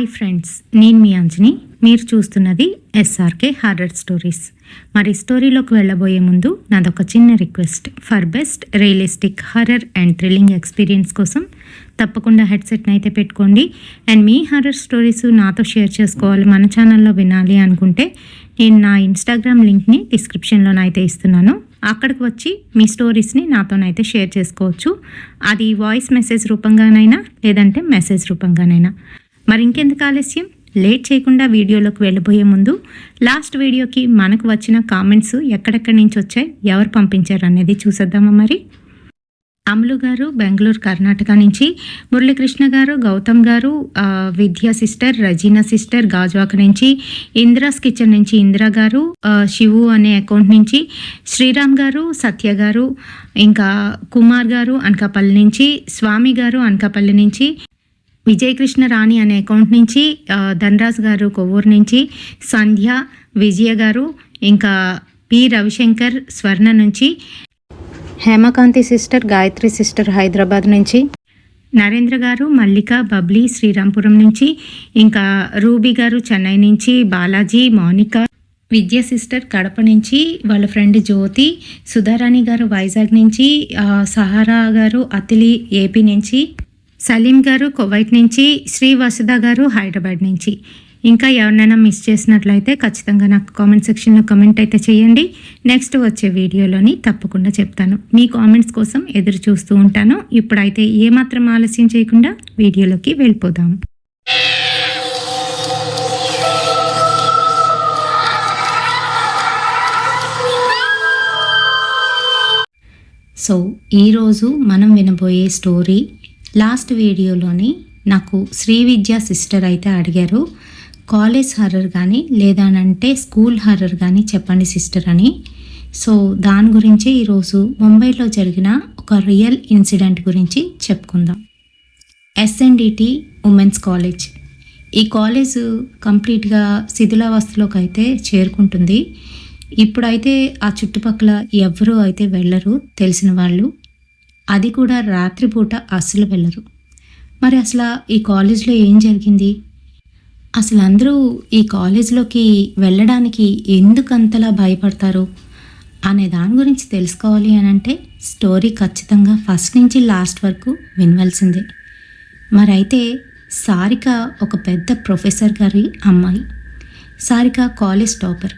Hi friends, నేను మీ అంజని. మీరు చూస్తున్నది ఎస్ఆర్కే హారర్ స్టోరీస్. మరి స్టోరీలోకి వెళ్ళబోయే ముందు నాదొక చిన్న request. For best realistic horror and thrilling experience కోసం తప్పకుండా హెడ్సెట్ని అయితే పెట్టుకోండి. అండ్ మీ హారర్ స్టోరీస్ నాతో షేర్ చేసుకోవాలి, మన ఛానల్లో వినాలి అనుకుంటే నేను నా ఇన్స్టాగ్రామ్ లింక్ని డిస్క్రిప్షన్లోనైతే ఇస్తున్నాను. అక్కడికి వచ్చి మీ స్టోరీస్ని నాతోనైతే షేర్ చేసుకోవచ్చు. అది వాయిస్ మెసేజ్ రూపంగానైనా లేదంటే మెసేజ్ రూపంగానైనా. మరి ఇంకెందుకు ఆలస్యం, లేట్ చేయకుండా వీడియోలోకి వెళ్ళబోయే ముందు లాస్ట్ వీడియోకి మనకు వచ్చిన కామెంట్స్ ఎక్కడెక్కడి నుంచి వచ్చాయి, ఎవరు పంపించారు అనేది చూసేద్దామా. మరి అమలు గారు బెంగళూరు కర్ణాటక నుంచి, మురళీకృష్ణ గారు, గౌతమ్ గారు, విద్యా సిస్టర్, రజీనా సిస్టర్ గాజువాక నుంచి, ఇందిరాస్ కిచెన్ నుంచి ఇందిరా గారు, శివు అనే అకౌంట్ నుంచి శ్రీరామ్ గారు, సత్య గారు, ఇంకా కుమార్ గారు అనకాపల్లి నుంచి, స్వామి గారు అనకాపల్లి నుంచి, విజయకృష్ణ రాణి అనే అకౌంట్ నుంచి, ధనరాజ్ గారు కొవ్వూరు నుంచి, సంధ్య, విజయ గారు, ఇంకా పి రవిశంకర్ స్వర్ణ నుంచి, హేమకాంతి సిస్టర్, గాయత్రి సిస్టర్ హైదరాబాద్ నుంచి, నరేంద్ర గారు, మల్లిక, బబ్లీ శ్రీరాంపురం నుంచి, ఇంకా రూబీ గారు చెన్నై నుంచి, బాలాజీ, మౌనిక, విద్యా సిస్టర్ కడప నుంచి, వాళ్ళ ఫ్రెండ్ జ్యోతి, సుధారాణి గారు వైజాగ్ నుంచి, సహారా గారు అతిలి ఏపీ నుంచి, సలీం గారు కువైట్ నుంచి, శ్రీ వసుధ గారు హైదరాబాద్ నుంచి. ఇంకా ఎవరినైనా మిస్ చేసినట్లయితే ఖచ్చితంగా నాకు కామెంట్ సెక్షన్లో కామెంట్ అయితే చేయండి. నెక్స్ట్ వచ్చే వీడియోలోని తప్పకుండా చెప్తాను. మీ కామెంట్స్ కోసం ఎదురు చూస్తూ ఉంటాను. ఇప్పుడైతే ఏమాత్రం ఆలస్యం చేయకుండా వీడియోలోకి వెళ్ళిపోదాం. సో ఈరోజు మనం వినబోయే స్టోరీ, లాస్ట్ వీడియోలోని నాకు శ్రీ విద్యా సిస్టర్ అయితే అడిగారు, కాలేజ్ హర్రర్ కానీ లేదానంటే స్కూల్ హర్రర్ కానీ చెప్పండి సిస్టర్ అని. సో దాని గురించి ఈరోజు ముంబైలో జరిగిన ఒక రియల్ ఇన్సిడెంట్ గురించి చెప్పుకుందాం. SNDT women's college. ఈ కాలేజ్ కంప్లీట్గా శిథిలావస్థలోకి అయితే చేరుకుంటుంది. ఇప్పుడైతే ఆ చుట్టుపక్కల ఎవరూ అయితే వెళ్ళరు తెలిసిన వాళ్ళు, అది కూడా రాత్రిపూట అస్సలు వెళ్ళరు. మరి అసలు ఈ కాలేజ్లో ఏం జరిగింది, అసలు అందరూ ఈ కాలేజ్లోకి వెళ్ళడానికి ఎందుకంతలా భయపడతారు అనే దాని గురించి తెలుసుకోవాలి అని అంటే స్టోరీ ఖచ్చితంగా ఫస్ట్ నుంచి లాస్ట్ వరకు వినవలసిందే. మరైతే సారిక ఒక పెద్ద ప్రొఫెసర్ గారి అమ్మాయి. సారిక కాలేజ్ టాపర్,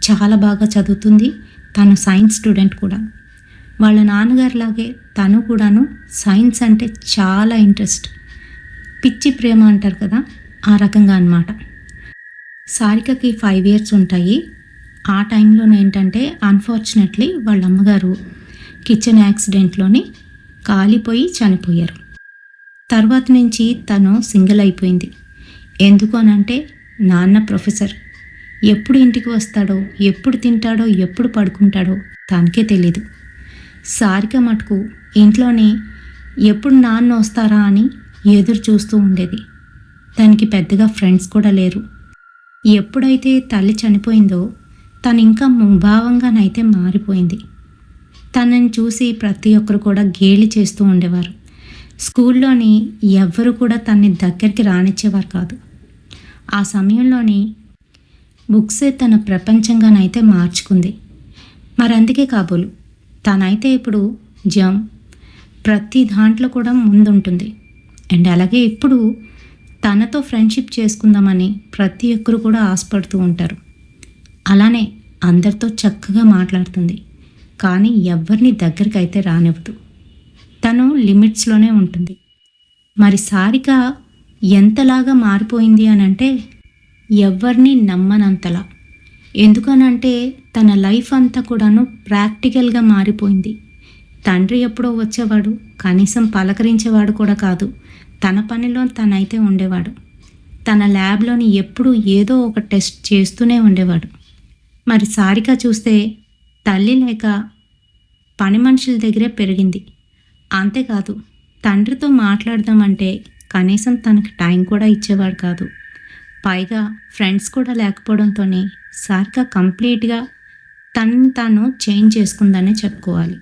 చాలా బాగా చదువుతుంది. తను సైన్స్ స్టూడెంట్ కూడా. వాళ్ళ నాన్నగారిలాగే తను కూడాను సైన్స్ అంటే చాలా ఇంట్రెస్ట్, పిచ్చి ప్రేమ అంటారు కదా, ఆ రకంగా అన్నమాట. సారికకి 5 years ఉంటాయి. ఆ టైంలోనే ఏంటంటే అన్ఫార్చునేట్లీ వాళ్ళ అమ్మగారు కిచెన్ యాక్సిడెంట్లోని కాలిపోయి చనిపోయారు. తర్వాత నుంచి తను సింగిల్ అయిపోయింది. ఎందుకు అనంటే నాన్న ప్రొఫెసర్, ఎప్పుడు ఇంటికి వస్తాడో, ఎప్పుడు తింటాడో, ఎప్పుడు పడుకుంటాడో తనకే తెలీదు. సారిక మటుకు ఇంట్లోనే ఎప్పుడు నాన్న వస్తారా అని ఎదురు చూస్తూ ఉండేది. తనకి పెద్దగా ఫ్రెండ్స్ కూడా లేరు. ఎప్పుడైతే తల్లి చనిపోయిందో తను ఇంకా ముభావంగానైతే మారిపోయింది. తనని చూసి ప్రతి ఒక్కరు కూడా గేలి చేస్తూ ఉండేవారు. స్కూల్లోని ఎవ్వరు కూడా తనని దగ్గరికి రానిచ్చేవారు కాదు. ఆ సమయంలోని బుక్సే తన ప్రపంచంగానైతే మార్చుకుంది. మరి అందుకే కాబోలు తనైతే ఇప్పుడు ప్రతి దాంట్లో కూడా ముందుంటుంది. అండ్ అలాగే ఇప్పుడు తనతో ఫ్రెండ్షిప్ చేసుకుందామని ప్రతి ఒక్కరు కూడా ఆశపడుతూ ఉంటారు. అలానే అందరితో చక్కగా మాట్లాడుతుంది, కానీ ఎవరిని దగ్గరికి అయితే రానివ్వదు. తను లిమిట్స్లోనే ఉంటుంది. మరి సారిక ఎంతలాగా మారిపోయింది అని అంటే ఎవరిని నమ్మనంతలా. ఎందుకనంటే తన లైఫ్ అంతా కూడాను ప్రాక్టికల్గా మారిపోయింది. తండ్రి ఎప్పుడో వచ్చేవాడు, కనీసం పలకరించేవాడు కూడా కాదు. తన పనిలో తనైతే ఉండేవాడు. తన ల్యాబ్లోని ఎప్పుడూ ఏదో ఒక టెస్ట్ చేస్తూనే ఉండేవాడు. మరి సారిక చూస్తే తల్లి లేక పని మనుషుల దగ్గరే పెరిగింది. అంతేకాదు, తండ్రితో మాట్లాడదామంటే కనీసం తనకి టైం కూడా ఇచ్చేవాడు కాదు. పైగా ఫ్రెండ్స్ కూడా లేకపోవడంతోనే సారిక కంప్లీట్గా తనని తాను చేంజ్ చేసుకుందనే చెప్పుకోవాలి.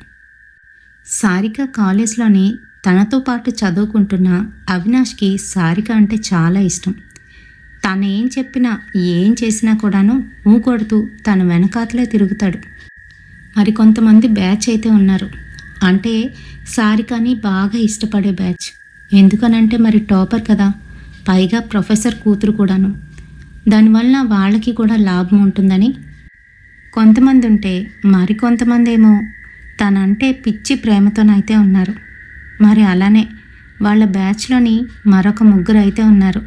సారిక కాలేజ్లోని తనతో పాటు చదువుకుంటున్న అవినాష్కి సారిక అంటే చాలా ఇష్టం. తను ఏం చెప్పినా ఏం చేసినా కూడాను ఊకొడుతూ తన వెనకాతలే తిరుగుతాడు. మరి కొంతమంది బ్యాచ్ అయితే ఉన్నారు, అంటే సారికని బాగా ఇష్టపడే బ్యాచ్. ఎందుకనంటే మరి టాపర్ కదా, పైగా ప్రొఫెసర్ కూతురు కూడాను. దానివల్ల వాళ్ళకి కూడా లాభం ఉంటుందని కొంతమంది ఉంటే, మరికొంతమంది ఏమో తనంటే పిచ్చి ప్రేమతోనైతే ఉన్నారు. మరి అలానే వాళ్ళ బ్యాచ్లోని మరొక ముగ్గురు అయితే ఉన్నారు,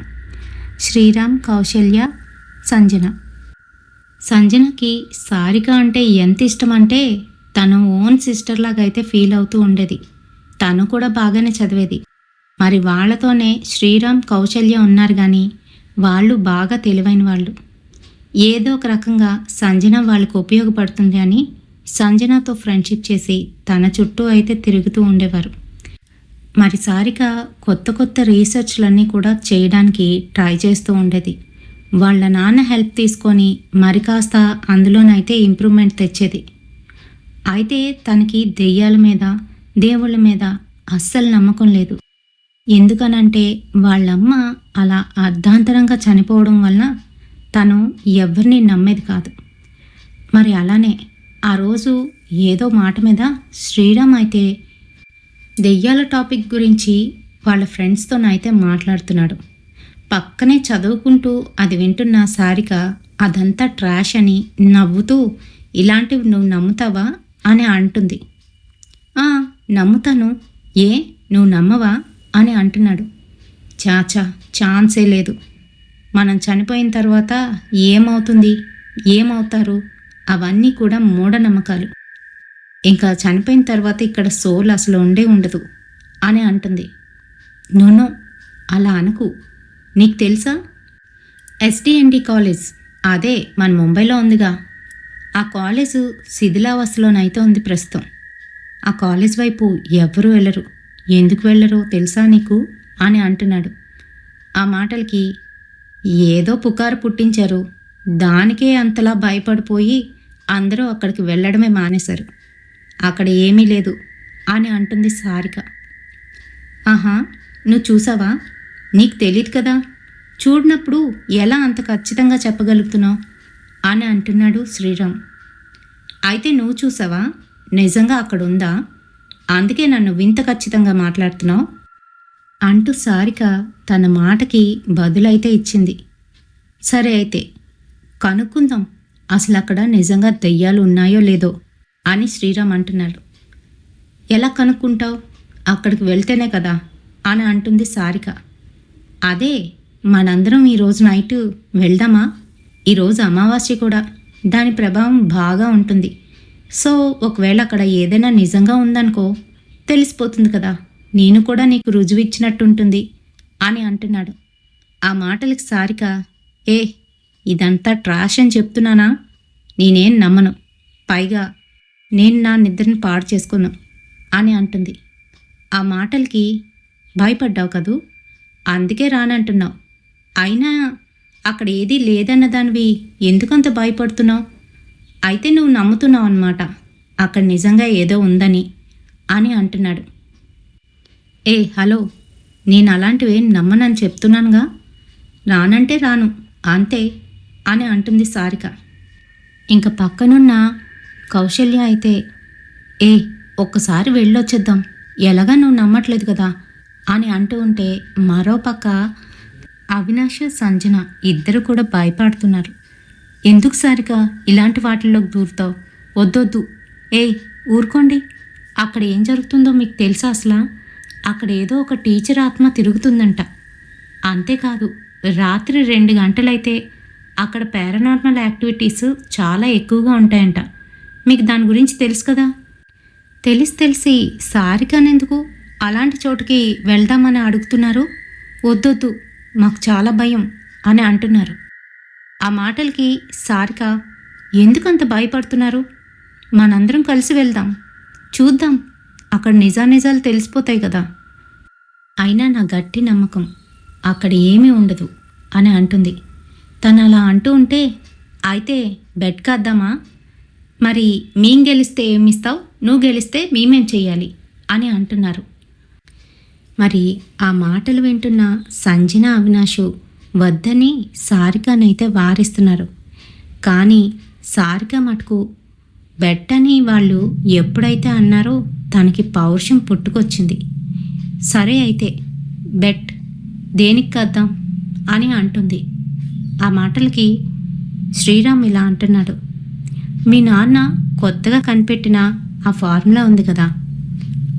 శ్రీరామ్, కౌశల్య, సంజన. సంజనకి సారిక అంటే ఎంత ఇష్టం అంటే తన ఓన్ సిస్టర్ లాగా అయితే ఫీల్ అవుతూ ఉండేది. తను కూడా బాగానే చదివేది. మరి వాళ్ళతోనే శ్రీరామ్, కౌశల్య ఉన్నారు, కానీ వాళ్ళు బాగా తెలివైన వాళ్ళు. ఏదో ఒక రకంగా సంజన వాళ్ళకు ఉపయోగపడుతుంది అని సంజనతో ఫ్రెండ్షిప్ చేసి తన చుట్టూ అయితే తిరుగుతూ ఉండేవారు. మరి సారిక కొత్త కొత్త రీసెర్చ్లన్నీ కూడా చేయడానికి ట్రై చేస్తూ ఉండేది. వాళ్ళ నాన్న హెల్ప్ తీసుకొని మరి కాస్త అందులోనైతే ఇంప్రూవ్మెంట్ తెచ్చేది. అయితే తనకి దెయ్యాల మీద, దేవుళ్ళ మీద అస్సలు నమ్మకం లేదు. ఎందుకనంటే వాళ్ళమ్మ అలా అర్ధాంతరంగా చనిపోవడం వలన తను ఎవరిని నమ్మేది కాదు. మరి అలానే ఆ రోజు ఏదో మాట మీద శ్రీరామ్ అయితే దెయ్యాల టాపిక్ గురించి వాళ్ళ ఫ్రెండ్స్తోనైతే మాట్లాడుతున్నాడు. పక్కనే చదువుకుంటూ అది వింటున్న సారిక అదంతా ట్రాష్ అని నవ్వుతూ, ఇలాంటివి నువ్వు నమ్ముతావా అని అంటుంది. నమ్ముతాను, ఏ నువ్వు నమ్మవా అని అంటున్నాడు. చాచా, ఛాన్సే లేదు. మనం చనిపోయిన తర్వాత ఏమవుతుంది, ఏమవుతారు, అవన్నీ కూడా మూఢనమ్మకాలు. ఇంకా చనిపోయిన తర్వాత ఇక్కడ సోల్ అసలు ఉండదు అని అంటుంది. నోనో, అలా అనకు. నీకు తెలుసా, ఎస్డిఎన్డి కాలేజ్ అదే మన ముంబైలో ఉందిగా, ఆ కాలేజు శిథిలావస్థలోనైతే ఉంది ప్రస్తుతం. ఆ కాలేజ్ వైపు ఎవరూ వెళ్ళరు. ఎందుకు వెళ్ళరో తెలుసా నీకు అని అంటున్నాడు. ఆ మాటలకి ఏదో పుకారు పుట్టించారు, దానికే అంతలా భయపడిపోయి అందరూ అక్కడికి వెళ్ళడమే మానేశారు. అక్కడ ఏమీ లేదు అని అంటుంది సారిక. ఆహా, నువ్వు చూసావా? నీకు తెలియదు కదా, చూడనప్పుడు ఎలా అంత ఖచ్చితంగా చెప్పగలుగుతున్నావు అని అంటున్నాడు శ్రీరామ్. అయితే నువ్వు చూసావా, నిజంగా అక్కడ ఉందా? అందుకే నన్ను వింత ఖచ్చితంగా మాట్లాడుతున్నావు అంటూ సారిక తన మాటకి బదులైతే ఇచ్చింది. సరే అయితే కనుక్కుందాం, అసలు అక్కడ నిజంగా దెయ్యాలు ఉన్నాయో లేదో అని శ్రీరామ్ అంటున్నాడు. ఎలా కనుక్కుంటావు, అక్కడికి వెళ్తేనే కదా అని అంటుంది సారిక. అదే, మనందరం ఈరోజు నైటు వెళ్దామా? ఈరోజు అమావాస్య కూడా, దాని ప్రభావం బాగా ఉంటుంది. సో ఒకవేళ అక్కడ ఏదైనా నిజంగా ఉందనుకో, తెలిసిపోతుంది కదా, నేను కూడా నీకు రుజువు ఇచ్చినట్టుంటుంది అని అంటున్నాడు. ఆ మాటలకి సారిక, ఇదంతా ట్రాష్ అని చెప్తున్నానా? నేనేం నమ్మను, పైగా నేను నా నిద్రని పాడు చేసుకున్నాను అని అంటుంది. ఆ మాటలకి భయపడ్డావు కదూ, అందుకే రానంటున్నావు. అయినా అక్కడ ఏదీ లేదన్న దానివి ఎందుకంత భయపడుతున్నావు? అయితే నువ్వు నమ్ముతున్నావు అన్నమాట అక్కడ నిజంగా ఏదో ఉందని అని అంటున్నాడు. హలో, నేను అలాంటివేం నమ్మనని చెప్తున్నానుగా, రానంటే రాను అంతే అని అంటుంది సారిక. ఇంకా పక్కనున్న కౌశల్య అయితే, ఒక్కసారి వెళ్ళొచ్చేద్దాం, ఎలాగా నువ్వు నమ్మట్లేదు కదా అని అంటూ ఉంటే, మరోపక్క అవినాష్, సంజన ఇద్దరు కూడా భయపడుతున్నారు. ఎందుకు సారిక ఇలాంటి వాటిల్లోకి దూరుతావు? వద్దొద్దు, ఊరుకోండి. అక్కడ ఏం జరుగుతుందో మీకు తెలుసా? అసలు అక్కడ ఏదో ఒక టీచర్ ఆత్మ తిరుగుతుందంట. అంతేకాదు, రాత్రి 2 గంటలైతే అక్కడ పారానార్మల్ యాక్టివిటీస్ చాలా ఎక్కువగా ఉంటాయంట. మీకు దాని గురించి తెలుసు కదా? తెలిసి సారికనెందుకు అలాంటి చోటుకి వెళ్దామని అడుగుతున్నారు? వద్దొద్దు, మాకు చాలా భయం అని అంటున్నారు. ఆ మాటలకి సారిక, ఎందుకంత భయపడుతున్నారు? మనందరం కలిసి వెళ్దాం, చూద్దాం, అక్కడ నిజానిజాలు తెలిసిపోతాయి కదా. అయినా నా గట్టి నమ్మకం అక్కడ ఏమీ ఉండదు అని అంటుంది. తను అలా అంటూ ఉంటే, అయితే బెట్ కాద్దామా? మరి మేం గెలిస్తే ఏమిస్తావు, నువ్వు గెలిస్తే మేమేం చెయ్యాలి అని అంటున్నారు. మరి ఆ మాటలు వింటున్న సంజన, అవినాషు వద్దని సారికనైతే వారిస్తున్నారు. కానీ సారిక మటుకు బెట్ అని వాళ్ళు ఎప్పుడైతే అన్నారో తనకి పౌరుషం పుట్టుకొచ్చింది. సరే అయితే బెట్ దేనికి కద్దాం అని అంటుంది. ఆ మాటలకి శ్రీరామ్ ఇలా అంటున్నాడు, మీ నాన్న కొత్తగా కనిపెట్టిన ఆ ఫార్ములా ఉంది కదా,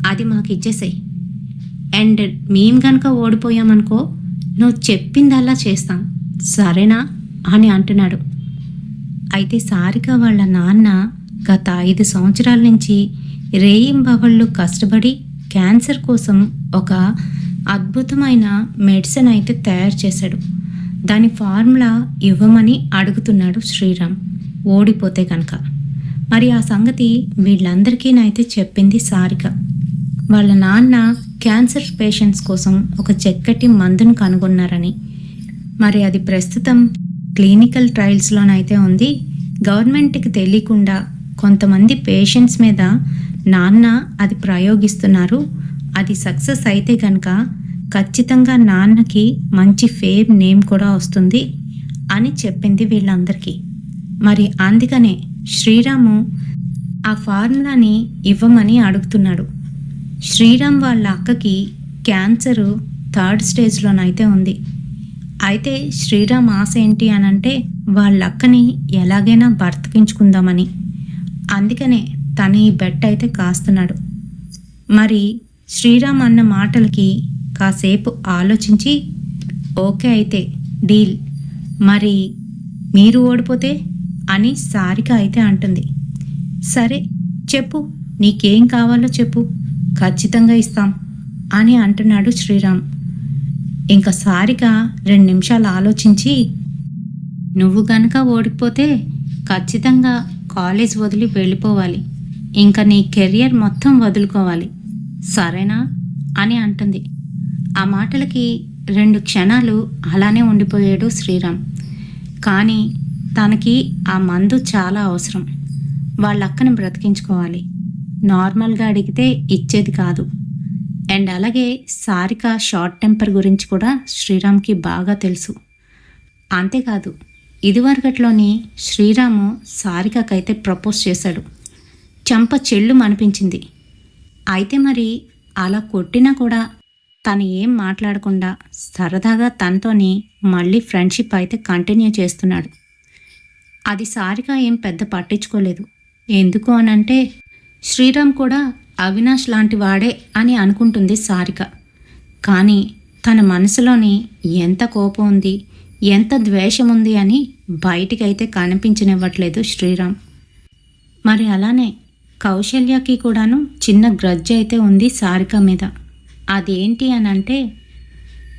అది మాకు ఇచ్చేసాయి. అండ్ మేం కనుక ఓడిపోయామనుకో నువ్వు చెప్పిందల్లా చేస్తాం, సరేనా అని అంటున్నాడు. అయితే సారిక వాళ్ళ నాన్న గత 5 సంవత్సరాల నుంచి రేయింబవళ్ళు కష్టపడి క్యాన్సర్ కోసం ఒక అద్భుతమైన మెడిసిన్ అయితే తయారు చేశాడు. దాని ఫార్ములా ఇవ్వమని అడుగుతున్నాడు శ్రీరామ్, ఓడిపోతే కనుక. మరి ఆ సంగతి వీళ్ళందరికీనైతే చెప్పింది సారిక. వాళ్ళ నాన్న క్యాన్సర్ పేషెంట్స్ కోసం ఒక చక్కటి మందును కనుగొన్నారని, మరి అది ప్రస్తుతం క్లినికల్ ట్రయల్స్లోనైతే ఉంది. గవర్నమెంట్కి తెలియకుండా కొంతమంది పేషెంట్స్ మీద నాన్న అది ప్రయోగిస్తున్నారు. అది సక్సెస్ అయితే కనుక ఖచ్చితంగా నాన్నకి మంచి ఫేమ్ నేమ్ కూడా వస్తుంది అని చెప్పింది వీళ్ళందరికీ. మరి అందుకనే శ్రీరాము ఆ ఫార్ములాని ఇవ్వమని అడుగుతున్నాడు. శ్రీరామ్ వాళ్ళ అక్కకి క్యాన్సరు 3rd స్టేజ్లోనైతే ఉంది. అయితే శ్రీరామ్ ఆశ ఏంటి అనంటే వాళ్ళ అక్కని ఎలాగైనా బ్రతికించుకుందామని. అందుకనే తను ఈ బెట్ అయితే కాస్తున్నాడు. మరి శ్రీరామ్ అన్న మాటలకి కాసేపు ఆలోచించి, ఓకే అయితే డీల్, మరి మీరు ఓడిపోతే అని సారిక అయితే అంటుంది. సరే చెప్పు, నీకేం కావాలో చెప్పు, ఖచ్చితంగా ఇస్తాం అని అంటున్నాడు శ్రీరామ్. ఇంకా సారిక 2 నిమిషాలు ఆలోచించి, నువ్వు గనక ఓడిపోతే ఖచ్చితంగా కాలేజ్ వదిలి వెళ్ళిపోవాలి, ఇంకా నీ కెరియర్ మొత్తం వదులుకోవాలి, సరేనా అని అంటుంది. ఆ మాటలకి 2 క్షణాలు అలానే ఉండిపోయాడు శ్రీరామ్. కానీ తనకి ఆ మందు చాలా అవసరం. వాళ్ళ అక్కని బ్రతికించుకోవాలి. నార్మల్గా అడిగితే ఇచ్చేది కాదు. అండ్ అలాగే సారిక షార్ట్ టెంపర్ గురించి కూడా శ్రీరామ్కి బాగా తెలుసు. అంతేకాదు, ఇదివరకట్లోని శ్రీరాము సారికకైతే ప్రపోజ్ చేశాడు. చెంప చెల్లు అనిపించింది. అయితే మరి అలా కొట్టినా కూడా తను ఏం మాట్లాడకుండా సరదాగా తనతోని మళ్ళీ ఫ్రెండ్షిప్ అయితే కంటిన్యూ చేస్తున్నాడు. అది సారిక ఏం పెద్ద పట్టించుకోలేదు. ఎందుకు అనంటే శ్రీరామ్ కూడా అవినాష్ లాంటి వాడే అని అనుకుంటుంది సారిక. కానీ తన మనసులోని ఎంత కోపం ఉంది, ఎంత ద్వేషం ఉంది అని బయటికైతే కనిపించనివ్వట్లేదు శ్రీరామ్. మరి అలానే కౌశల్యకి కూడాను చిన్న గ్రడ్జ్ అయితే ఉంది సారిక మీద. అదేంటి అనంటే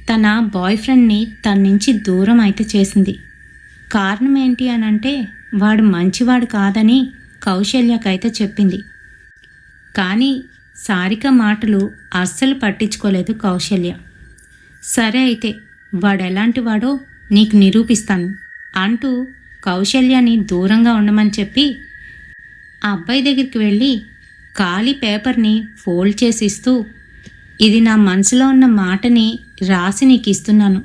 తన బాయ్ ఫ్రెండ్ని తన నుంచి దూరం అయితే చేసింది. కారణం ఏంటి అనంటే వాడు మంచివాడు కాదని కౌశల్యకైతే చెప్పింది. కానీ సారిక మాటలు అస్సలు పట్టించుకోలేదు కౌశల్య. సరే అయితే వాడు ఎలాంటి వాడో నీకు నిరూపిస్తాను అంటూ కౌశల్యాని దూరంగా ఉండమని చెప్పి ఆ అబ్బాయి దగ్గరికి వెళ్ళి ఖాళీ పేపర్ని ఫోల్డ్ చేసి ఇస్తూ, ఇది నా మనసులో ఉన్న మాటని రాసి నీకు ఇస్తున్నాను,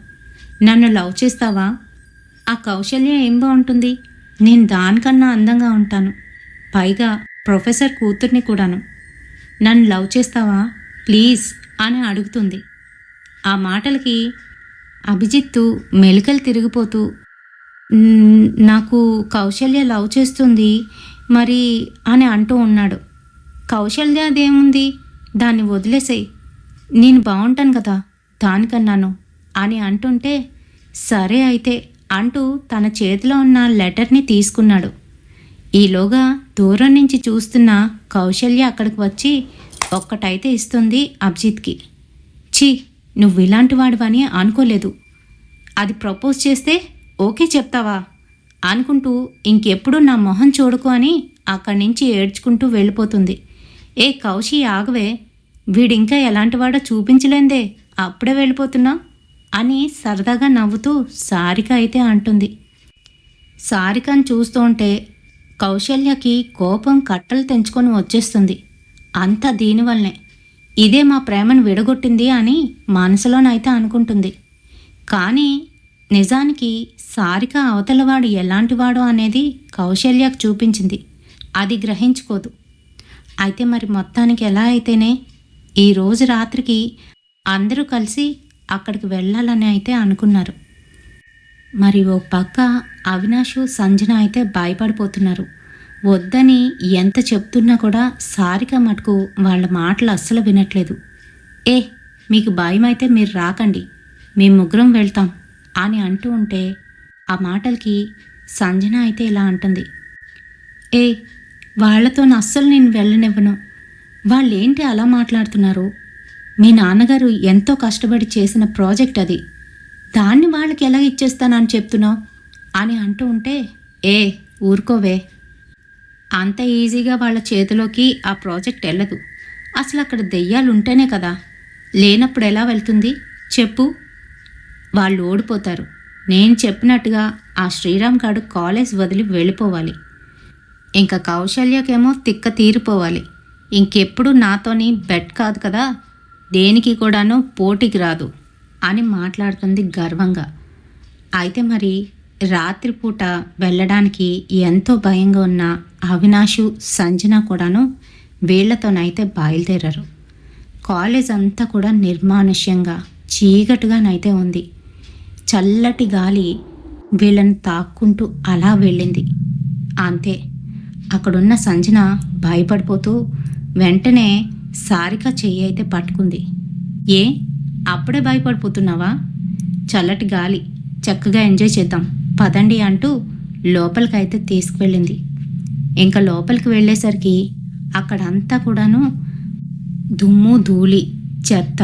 నన్ను లవ్ చేస్తావా? ఆ కౌశల్య ఏం బాగుంటుంది, నేను దానికన్నా అందంగా ఉంటాను, పైగా ప్రొఫెసర్ కూతుర్ని కూడాను, నన్ను లవ్ చేస్తావా ప్లీజ్ అని అడుగుతుంది. ఆ మాటలకి అభిజిత్తు మెలికలు తిరిగిపోతూ, నాకు కౌశల్య లవ్ చేస్తుంది మరి అని అంటూ ఉన్నాడు. కౌశల్య అదేముంది, దాన్ని వదిలేసేయి, నేను బాగుంటాను కదా దానికన్నాను అని అంటుంటే, సరే అయితే అంటూ తన చేతిలో ఉన్న లెటర్ని తీసుకున్నాడు. ఈలోగా దూరం నుంచి చూస్తున్న కౌశల్య అక్కడికి వచ్చి ఒక్కటైతే ఇస్తుంది అభిజిత్కి. ఛీ, నువ్వు ఇలాంటి వాడివని అనుకోలేదు, అది ప్రపోజ్ చేస్తే ఓకే చెప్తావా అనుకుంటూ ఇంకెప్పుడు నా మొహం చూడకు అని అక్కడి నుంచి ఏడ్చుకుంటూ వెళ్ళిపోతుంది. ఏ కౌశి ఆగవే, వీడింకా ఎలాంటివాడో చూపించలేందే అప్పుడే వెళ్ళిపోతున్నా అని సరదాగా నవ్వుతూ సారిక అయితే అంటుంది. సారికను చూస్తూ ఉంటే కౌశల్యకి కోపం కట్టలు తెంచుకొని వచ్చేస్తుంది. అంతా దీనివల్లనే, ఇదే మా ప్రేమను విడగొట్టింది అని మనసులోనైతే అనుకుంటుంది. కానీ నిజానికి సారిక అవతలవాడు ఎలాంటివాడో అనేది కౌశల్యకు చూపించింది. అది గ్రహించుకోదు. అయితే మరి మొత్తానికి ఎలా అయితేనే ఈరోజు రాత్రికి అందరూ కలిసి అక్కడికి వెళ్ళాలని అయితే అనుకున్నారు. మరి ఓ పక్క అవినాషు సంజన అయితే భయపడిపోతున్నారు. వద్దని ఎంత చెప్తున్నా కూడా సారిక మటుకు వాళ్ళ మాటలు అస్సలు వినట్లేదు. ఏ మీకు భయమైతే మీరు రాకండి, మేము ముగ్గురం వెళ్తాం అని అంటూ ఉంటే ఆ మాటలకి సంజన అయితే ఇలా అంటుంది. ఏ వాళ్లతో అస్సలు నేను వెళ్ళనివ్వను. వాళ్ళేంటి అలా మాట్లాడుతున్నారు? మీ నాన్నగారు ఎంతో కష్టపడి చేసిన ప్రాజెక్ట్ అది, దాన్ని వాళ్ళకి ఎలా ఇచ్చేస్తానని చెప్తున్నావు అని అంటూ ఉంటే, ఏ ఊరుకోవే, అంత ఈజీగా వాళ్ళ చేతిలోకి ఆ ప్రాజెక్ట్ వెళ్ళదు. అసలు అక్కడ దెయ్యాలు ఉంటేనే కదా, లేనప్పుడు ఎలా వెళ్తుంది చెప్పు? వాళ్ళు ఓడిపోతారు. నేను చెప్పినట్టుగా ఆ శ్రీరామ్ గారు కాలేజ్ వదిలి వెళ్ళిపోవాలి. ఇంకా కౌశల్యకేమో తిక్క తీరిపోవాలి. ఇంకెప్పుడు నాతోని బెట్ కాదు కదా, దేనికి కూడాను పోటీకి రాదు అని మాట్లాడుతుంది గర్వంగా. అయితే మరి రాత్రిపూట వెళ్ళడానికి ఎంతో భయంగా ఉన్న అవినాషు సంజన కూడాను వీళ్లతోనైతే బయలుదేరారు. కాలేజ్ అంతా కూడా నిర్మానుష్యంగా చీకటిగానైతే ఉంది. చల్లటి గాలి వీళ్ళని తాక్కుంటూ అలా వెళ్ళింది. అంతే, అక్కడున్న సంజన భయపడిపోతూ వెంటనే సారిక చెయ్యి అయితే పట్టుకుంది. ఏ అప్పుడే భయపడిపోతున్నావా? చల్లటి గాలి, చక్కగా ఎంజాయ్ చేద్దాం పదండి అంటూ లోపలికైతే తీసుకువెళ్ళింది. ఇంకా లోపలికి వెళ్ళేసరికి అక్కడంతా కూడాను దుమ్ము ధూళి చెత్త,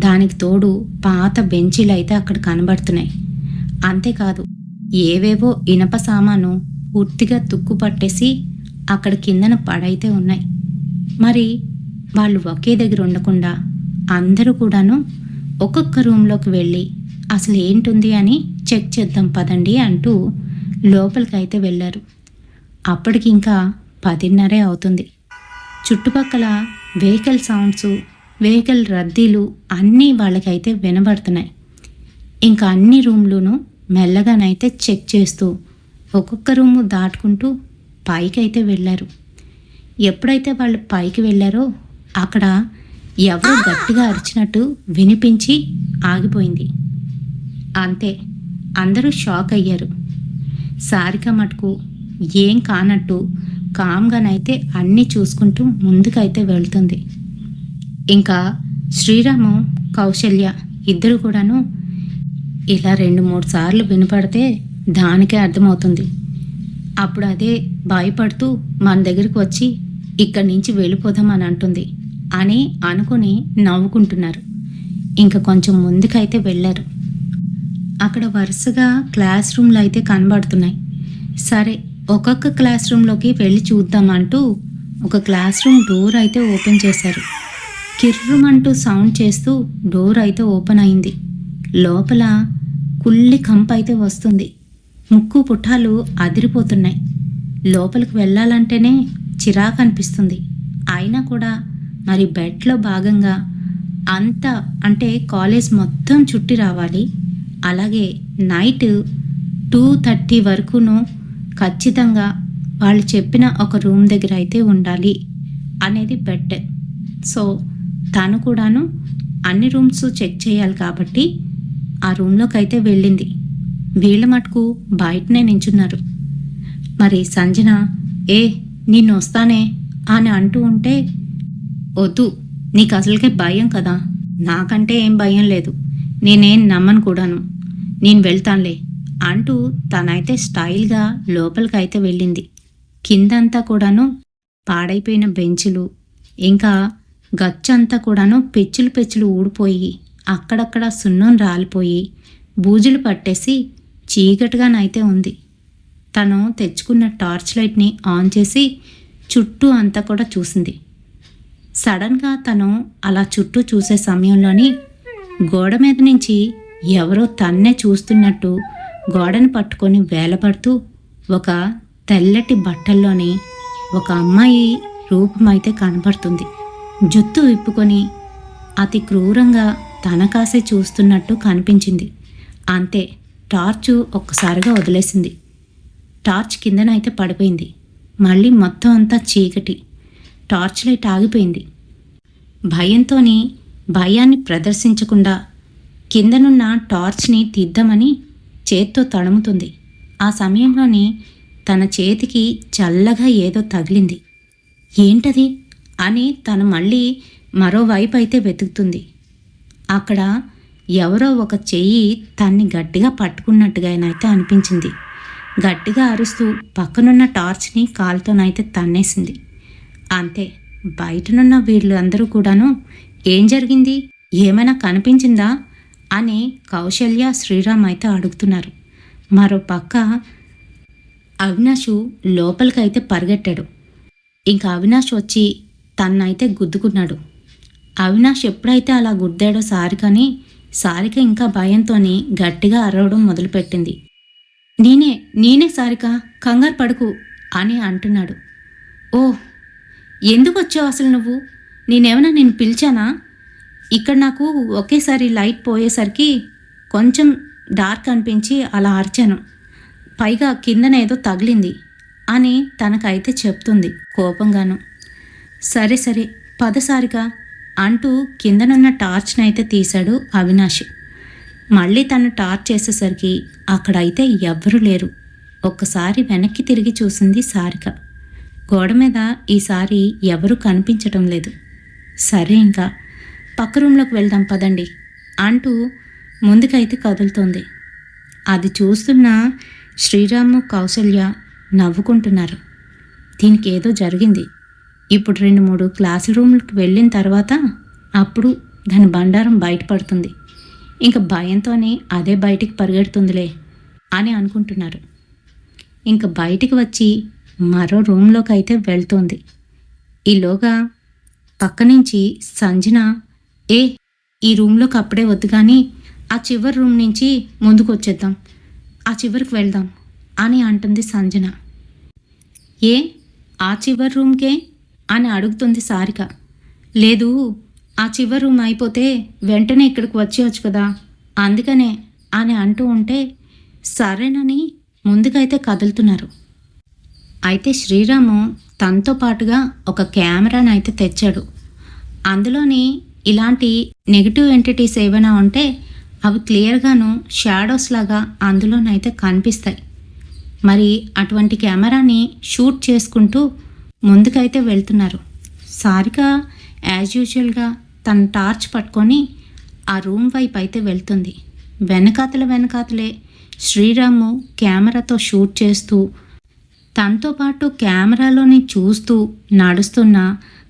దానికి తోడు పాత బెంచీలు అయితే అక్కడ కనబడుతున్నాయి. అంతేకాదు ఏవేవో ఇనప సామాను పూర్తిగా తుక్కు పట్టేసి అక్కడ కిందన పడైతే ఉన్నాయి. మరి వాళ్ళు ఒకే దగ్గర ఉండకుండా అందరూ కూడాను ఒక్కొక్క రూమ్లోకి వెళ్ళి అసలు ఏంటుంది అని చెక్ చేద్దాం పదండి అంటూ లోపలికైతే వెళ్ళారు. అప్పటికి ఇంకా 10:30 అవుతుంది. చుట్టుపక్కల వెహికల్ సౌండ్స్, వెహికల్ రద్దీలు అన్నీ వాళ్ళకైతే వినబడుతున్నాయి. ఇంకా అన్ని రూమ్లోనూ మెల్లగానైతే చెక్ చేస్తూ ఒక్కొక్క రూము దాటుకుంటూ పైకైతే వెళ్ళారు. ఎప్పుడైతే వాళ్ళు పైకి వెళ్ళారో అక్కడ ఎవరో గట్టిగా అరిచినట్టు వినిపించి ఆగిపోయింది. అంతే, అందరూ షాక్ అయ్యారు. సారిక మటుకు ఏం కానట్టు కామ్గానైతే అన్నీ చూసుకుంటూ ముందుకైతే వెళ్తుంది. ఇంకా శ్రీరాము కౌశల్య ఇద్దరు కూడాను ఇలా 2-3 సార్లు వినపడితే దానికే అర్థమవుతుంది. అప్పుడు అదే భయపడుతూ మన దగ్గరికి వచ్చి ఇక్కడి నుంచి వెళ్ళిపోదామని అంటుంది అని అనుకుని నవ్వుకుంటున్నారు. ఇంకా కొంచెం ముందుకైతే వెళ్ళారు. అక్కడ వరుసగా క్లాస్ రూమ్లు అయితే కనబడుతున్నాయి. సరే ఒక్కొక్క క్లాస్ రూమ్లోకి వెళ్ళి చూద్దామంటూ ఒక క్లాస్ రూమ్ డోర్ అయితే ఓపెన్ చేశారు. కిర్రుమంటూ సౌండ్ చేస్తూ డోర్ అయితే ఓపెన్ అయింది. లోపల కుళ్ళి కంప అయితే వస్తుంది. ముక్కు పుట్టాలు అదిరిపోతున్నాయి. లోపలికి వెళ్ళాలంటేనే చిరాకు అనిపిస్తుంది. అయినా కూడా మరి బెడ్లో భాగంగా అంతా అంటే కాలేజ్ మొత్తం చుట్టి రావాలి. అలాగే నైట్ 2:30 వరకును ఖచ్చితంగా వాళ్ళు చెప్పిన ఒక రూమ్ దగ్గర అయితే ఉండాలి అనేది బెడ్. సో తను కూడాను అన్ని రూమ్స్ చెక్ చేయాలి కాబట్టి ఆ రూమ్లోకి అయితే వెళ్ళింది. వీళ్ళ మటుకు బయటనే నించున్నారు. మరి సంజన ఏ నిన్ను వస్తానే అని అంటూ ఉంటే, వద్దు, నీకు అసలుకే భయం కదా, నాకంటే ఏం భయం లేదు, నేనేం నమ్మను కూడాను, నేను వెళ్తానులే అంటూ తనైతే స్టైల్గా లోపలికైతే వెళ్ళింది. కిందంతా కూడాను పాడైపోయిన బెంచులు, ఇంకా గచ్చంతా కూడాను పెచ్చులు ఊడిపోయి అక్కడక్కడ సున్నం రాలిపోయి బూజులు పట్టేసి చీకటిగానైతే ఉంది. తను తెచ్చుకున్న టార్చ్ లైట్ని ఆన్ చేసి చుట్టూ అంతా కూడా చూసింది. సడన్గా తను అలా చుట్టూ చూసే సమయంలోని గోడ మీద నుంచి ఎవరో తన్నే చూస్తున్నట్టు గోడను పట్టుకొని వేలపడుతూ ఒక తెల్లటి బట్టల్లోని ఒక అమ్మాయి రూపమైతే కనబడుతుంది. జుత్తు విప్పుకొని అతి క్రూరంగా తన కాసే చూస్తున్నట్టు కనిపించింది. అంతే, టార్చు ఒక్కసారిగా వదిలేసింది. టార్చ్ కిందనైతే పడిపోయింది. మళ్ళీ మొత్తం అంతా చీకటి. టార్చ్ లైట్ ఆగిపోయింది. భయంతోని భయాన్ని ప్రదర్శించకుండా కిందనున్న టార్చ్ని తీద్దామని చేత్తో తడుముతుంది. ఆ సమయంలోని తన చేతికి చల్లగా ఏదో తగిలింది. ఏంటది అని తను మళ్ళీ మరోవైపు అయితే వెతుకుతుంది. అక్కడ ఎవరో ఒక చెయ్యి తన్ని గట్టిగా పట్టుకున్నట్టుగానైతే అనిపించింది. గట్టిగా అరుస్తూ పక్కనున్న టార్చ్ని కాలుతోనైతే తన్నేసింది. అంతే, బయటనున్న వీళ్ళు అందరూ కూడాను ఏం జరిగింది, ఏమైనా కనిపించిందా అని కౌశల్య, శ్రీరామ్ అయితే అడుగుతున్నారు. మరో పక్క అవినాషు లోపలికైతే పరిగెట్టాడు. ఇంకా అవినాష్ వచ్చి తన్నైతే గుద్దుకున్నాడు. అవినాష్ ఎప్పుడైతే అలా గుద్దాడో సారిక ఇంకా భయంతోని గట్టిగా అరవడం మొదలుపెట్టింది. నేనే సారిక, కంగారు పడుకు అని అంటున్నాడు. ఓ, ఎందుకు వచ్చావు అసలు నువ్వు? నేనేమైనా నేను పిలిచానా? ఇక్కడ నాకు ఒకేసారి లైట్ పోయేసరికి కొంచెం డార్క్ అనిపించి అలా అరిచాను. పైగా కిందనేదో తగిలింది అని తనకైతే చెప్తుంది కోపంగాను. సరే సరే పద సారిక అంటూ కిందనున్న టార్చ్నైతే తీశాడు అవినాష్. మళ్ళీ తను టార్చ్ చేసేసరికి అక్కడైతే ఎవ్వరూ లేరు. ఒక్కసారి వెనక్కి తిరిగి చూసింది సారిక. గోడ మీద ఈసారి ఎవరూ కనిపించటం లేదు. సరే ఇంకా పక్క రూమ్లోకి వెళ్దాం పదండి అంటూ ముందుకైతే కదులుతోంది. అది చూస్తున్న శ్రీరాము, కౌసల్య నవ్వుకుంటున్నారు. దీనికి ఏదో జరిగింది. ఇప్పుడు 2-3 క్లాస్ రూమ్లకు వెళ్ళిన తర్వాత అప్పుడు దాని బండారం బయటపడుతుంది. ఇంకా భయంతోనే అదే బయటికి పరిగెడుతుందిలే అని అనుకుంటున్నారు. ఇంకా బయటికి వచ్చి మరో రూమ్లోకి అయితే వెళ్తోంది. ఈలోగా పక్క నుంచి సంజన, ఈ రూమ్లోకి అప్పుడే వద్దు కానీ ఆ చివరి రూమ్ నుంచి ముందుకు వచ్చేద్దాం, ఆ చివరికి వెళ్దాం అని అంటుంది సంజన. ఆ చివరి రూమ్కే అని అడుగుతుంది సారిక. లేదు, ఆ చివరి రూమ్ అయిపోతే వెంటనే ఇక్కడికి వచ్చేయచ్చు కదా, అందుకనే అని అంటూ ఉంటే సరేనని ముందుకైతే కదులుతున్నారు. అయితే శ్రీరాము తనతో పాటుగా ఒక కెమెరాని అయితే తెచ్చాడు. అందులోని ఇలాంటి నెగిటివ్ ఎంటిటీస్ ఏమైనా ఉంటే అవి క్లియర్గాను షాడోస్ లాగా అందులోనైతే కనిపిస్తాయి. మరి అటువంటి కెమెరాని షూట్ చేసుకుంటూ ముందుకైతే వెళ్తున్నారు. సారిక యాజ్ యూజువల్గా తన టార్చ్ పట్టుకొని ఆ రూమ్ వైపు అయితే వెళ్తుంది. వెనకాతలే శ్రీరాము కెమెరాతో షూట్ చేస్తూ తనతో పాటు కెమెరాలోని చూస్తూ నడుస్తున్న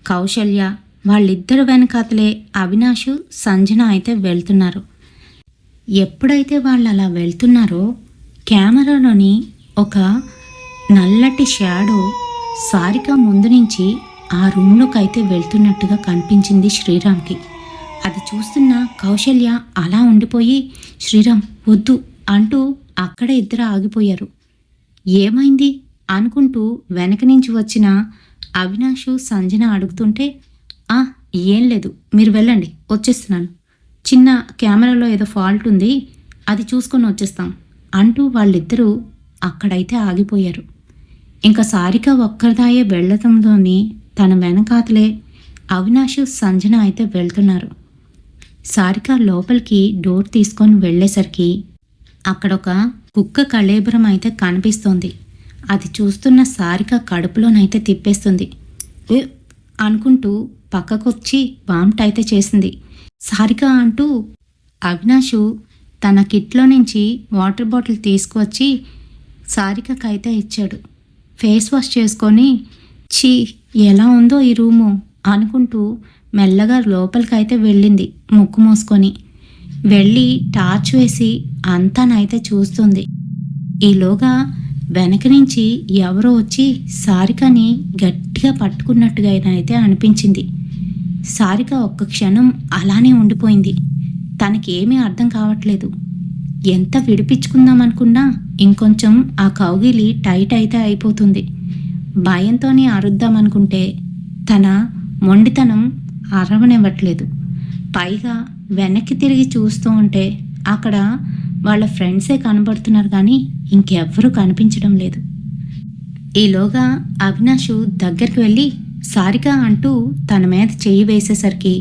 కౌశల్య, వాళ్ళిద్దరు వెనకాతలే అవినాషు, సంజన అయితే వెళ్తున్నారు. ఎప్పుడైతే వాళ్ళు అలా వెళ్తున్నారో కెమెరాలోని ఒక నల్లటి షాడో సారిక ముందు నుంచి ఆ రూమ్లోకి అయితే వెళ్తున్నట్టుగా కనిపించింది శ్రీరామ్కి. అది చూస్తున్న కౌశల్య అలా ఉండిపోయి, శ్రీరామ్ వద్దు అంటూ అక్కడ ఇద్దరు ఆగిపోయారు. ఏమైంది అనుకుంటూ వెనక నుంచి వచ్చిన అవినాషు, సంజన అడుగుతుంటే, ఏం లేదు, మీరు వెళ్ళండి, వచ్చేస్తున్నాను, చిన్న కెమెరాలో ఏదో ఫాల్ట్ ఉంది, అది చూసుకొని వచ్చేస్తాం అంటూ వాళ్ళిద్దరూ అక్కడైతే ఆగిపోయారు. ఇంకా సారిక ఒక్కరిదాయే వెళ్ళటంలోని తన వెనకాతలే అవినాష్, సంజన అయితే వెళ్తున్నారు. సారిక లోపలికి డోర్ తీసుకొని వెళ్ళేసరికి అక్కడొక కుక్క కళేబరం అయితే కనిపిస్తోంది. అది చూస్తున్న సారిక కడుపులోనైతే తిప్పేస్తుంది. అనుకుంటూ పక్కకొచ్చి వామిట్ అయితే చేసింది. సారిక అంటూ అవినాషు తన కిట్లో నుంచి వాటర్ బాటిల్ తీసుకువచ్చి సారికకైతే ఇచ్చాడు. ఫేస్ వాష్ చేసుకొని, ఎలా ఉందో ఈ రూము అనుకుంటూ మెల్లగా లోపలికైతే వెళ్ళింది ముక్కు మూసుకొని. వెళ్ళి టార్చ్ వేసి అంతానైతే చూస్తుంది. ఈలోగా వెనక నుంచి ఎవరో వచ్చి సారికని గట్టిగా పట్టుకున్నట్టుగా అయితే అనిపించింది. సారిక ఒక్క క్షణం అలానే ఉండిపోయింది. తనకేమీ అర్థం కావట్లేదు. ఎంత విడిపించుకుందాం అనుకున్నా ఇంకొంచెం ఆ కౌగిలి టైట్ అయితే అయిపోతుంది. భయంతోనే అరుద్దామనుకుంటే తన మొండితనం అరవనివ్వట్లేదు. పైగా వెనక్కి తిరిగి చూస్తూ ఉంటే అక్కడ వాళ్ళ ఫ్రెండ్సే కనబడుతున్నారు కానీ ఇంకెవ్వరూ కనిపించడం లేదు. ఈలోగా అవినాషు దగ్గరికి వెళ్ళి సారిక అంటూ తన మీద చెయ్యి వేసేసరికి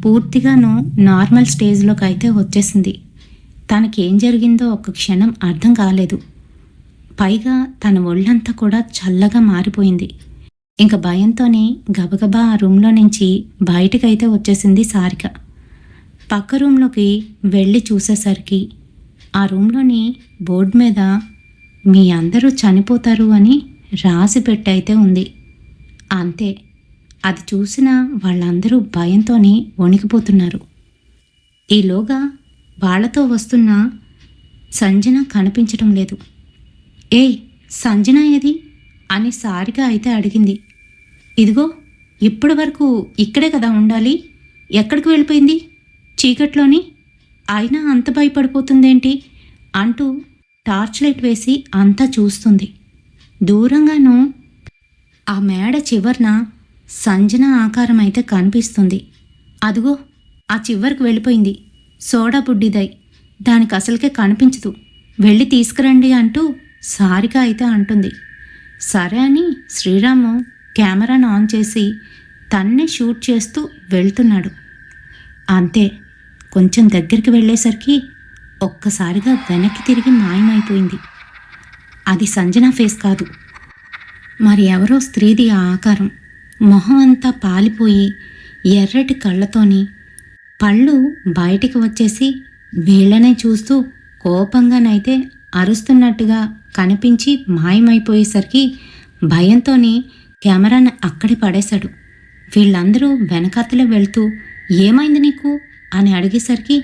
పూర్తిగాను నార్మల్ స్టేజ్లోకి అయితే వచ్చేసింది. తనకేం జరిగిందో ఒక్క క్షణం అర్థం కాలేదు. పైగా తన ఒళ్ళంతా కూడా చల్లగా మారిపోయింది. ఇంక భయంతోనే గబగబా ఆ రూమ్లో నుంచి బయటికైతే వచ్చేసింది సారిక. పక్క రూమ్లోకి వెళ్ళి చూసేసరికి ఆ రూమ్లోని బోర్డు మీద మీ అందరూ చనిపోతారు అని రాసి పెట్టయితే ఉంది. అంతే, అది చూసిన వాళ్ళందరూ భయంతోనే వణికిపోతున్నారు. ఈలోగా వాళ్లతో వస్తున్న సంజన కనిపించటం లేదు. ఏయ్, సంజన ఏది అని సారిక అయితే అడిగింది. ఇదిగో, ఇప్పటి వరకు ఇక్కడే కదా ఉండాలి, ఎక్కడికి వెళ్ళిపోయింది చీకట్లోని, అయినా అంత భయపడిపోతుందేంటి అంటూ టార్చ్ లైట్ వేసి అంతా చూస్తుంది. దూరంగానూ ఆ మేడ చివరన సంజన ఆకారం అయితే కనిపిస్తుంది. అదిగో, ఆ చివరికి వెళ్ళిపోయింది, సోడా బుడ్డిదై, దానికి అసలుకే కనిపించదు, వెళ్ళి తీసుకురండి అంటూ సారిక అయితే అంటుంది. సరే అని శ్రీరాము కెమెరాను ఆన్ చేసి తన్నే షూట్ చేస్తూ వెళ్తున్నాడు. అంతే, కొంచెం దగ్గరికి వెళ్ళేసరికి ఒక్కసారిగా వెనక్కి తిరిగి మాయమైపోయింది. అది సంజన ఫేస్ కాదు, మరి ఎవరో స్త్రీది ఆ ఆకారం. మొహం అంతా పాలిపోయి ఎర్రటి కళ్ళతోని పళ్ళు బయటికి వచ్చేసి వీళ్ళనే చూస్తూ కోపంగానైతే అరుస్తున్నట్టుగా కనిపించి మాయమైపోయేసరికి భయంతోని కెమెరాను అక్కడే పడేశాడు. వీళ్ళందరూ వెనకాతలే వెళ్తూ ఏమైంది నీకు అని అడిగేసరికి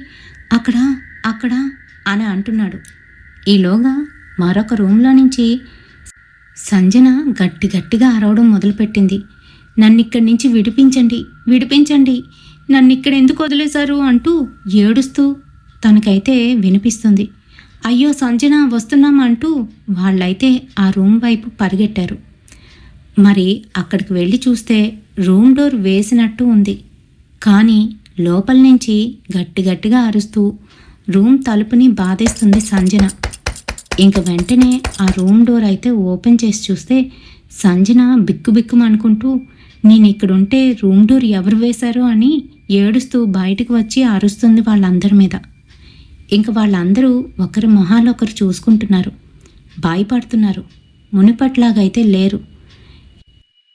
అక్కడ అక్కడ అని అంటున్నాడు. ఈలోగా మరొక రూమ్లో నుంచి సంజన గట్టి గట్టిగా అరవడం మొదలుపెట్టింది. నన్నిక్కడి నుంచి విడిపించండి, విడిపించండి, నన్నిక్కడ ఎందుకు వదిలేశారు అంటూ ఏడుస్తూ తనకైతే వినిపిస్తుంది. అయ్యో సంజన, వస్తున్నామంటూ వాళ్ళైతే ఆ రూమ్ వైపు పరిగెట్టారు. మరి అక్కడికి వెళ్ళి చూస్తే రూమ్ డోర్ వేసినట్టు ఉంది. కానీ లోపల నుంచి గట్టి గట్టిగా అరుస్తూ రూమ్ తలుపుని బాధేస్తుంది సంజన. ఇంక వెంటనే ఆ రూమ్ డోర్ అయితే ఓపెన్ చేసి చూస్తే సంజన బిక్కుబిక్కుమనుకుంటూ నేను ఇక్కడుంటే రూమ్ డోర్ ఎవరు వేశారు అని ఏడుస్తూ బయటకు వచ్చి అరుస్తుంది వాళ్ళందరి మీద. ఇంక వాళ్ళందరూ ఒకరి మొహాలు ఒకరు చూసుకుంటున్నారు, భయపడుతున్నారు. మునిపట్లాగైతే లేరు.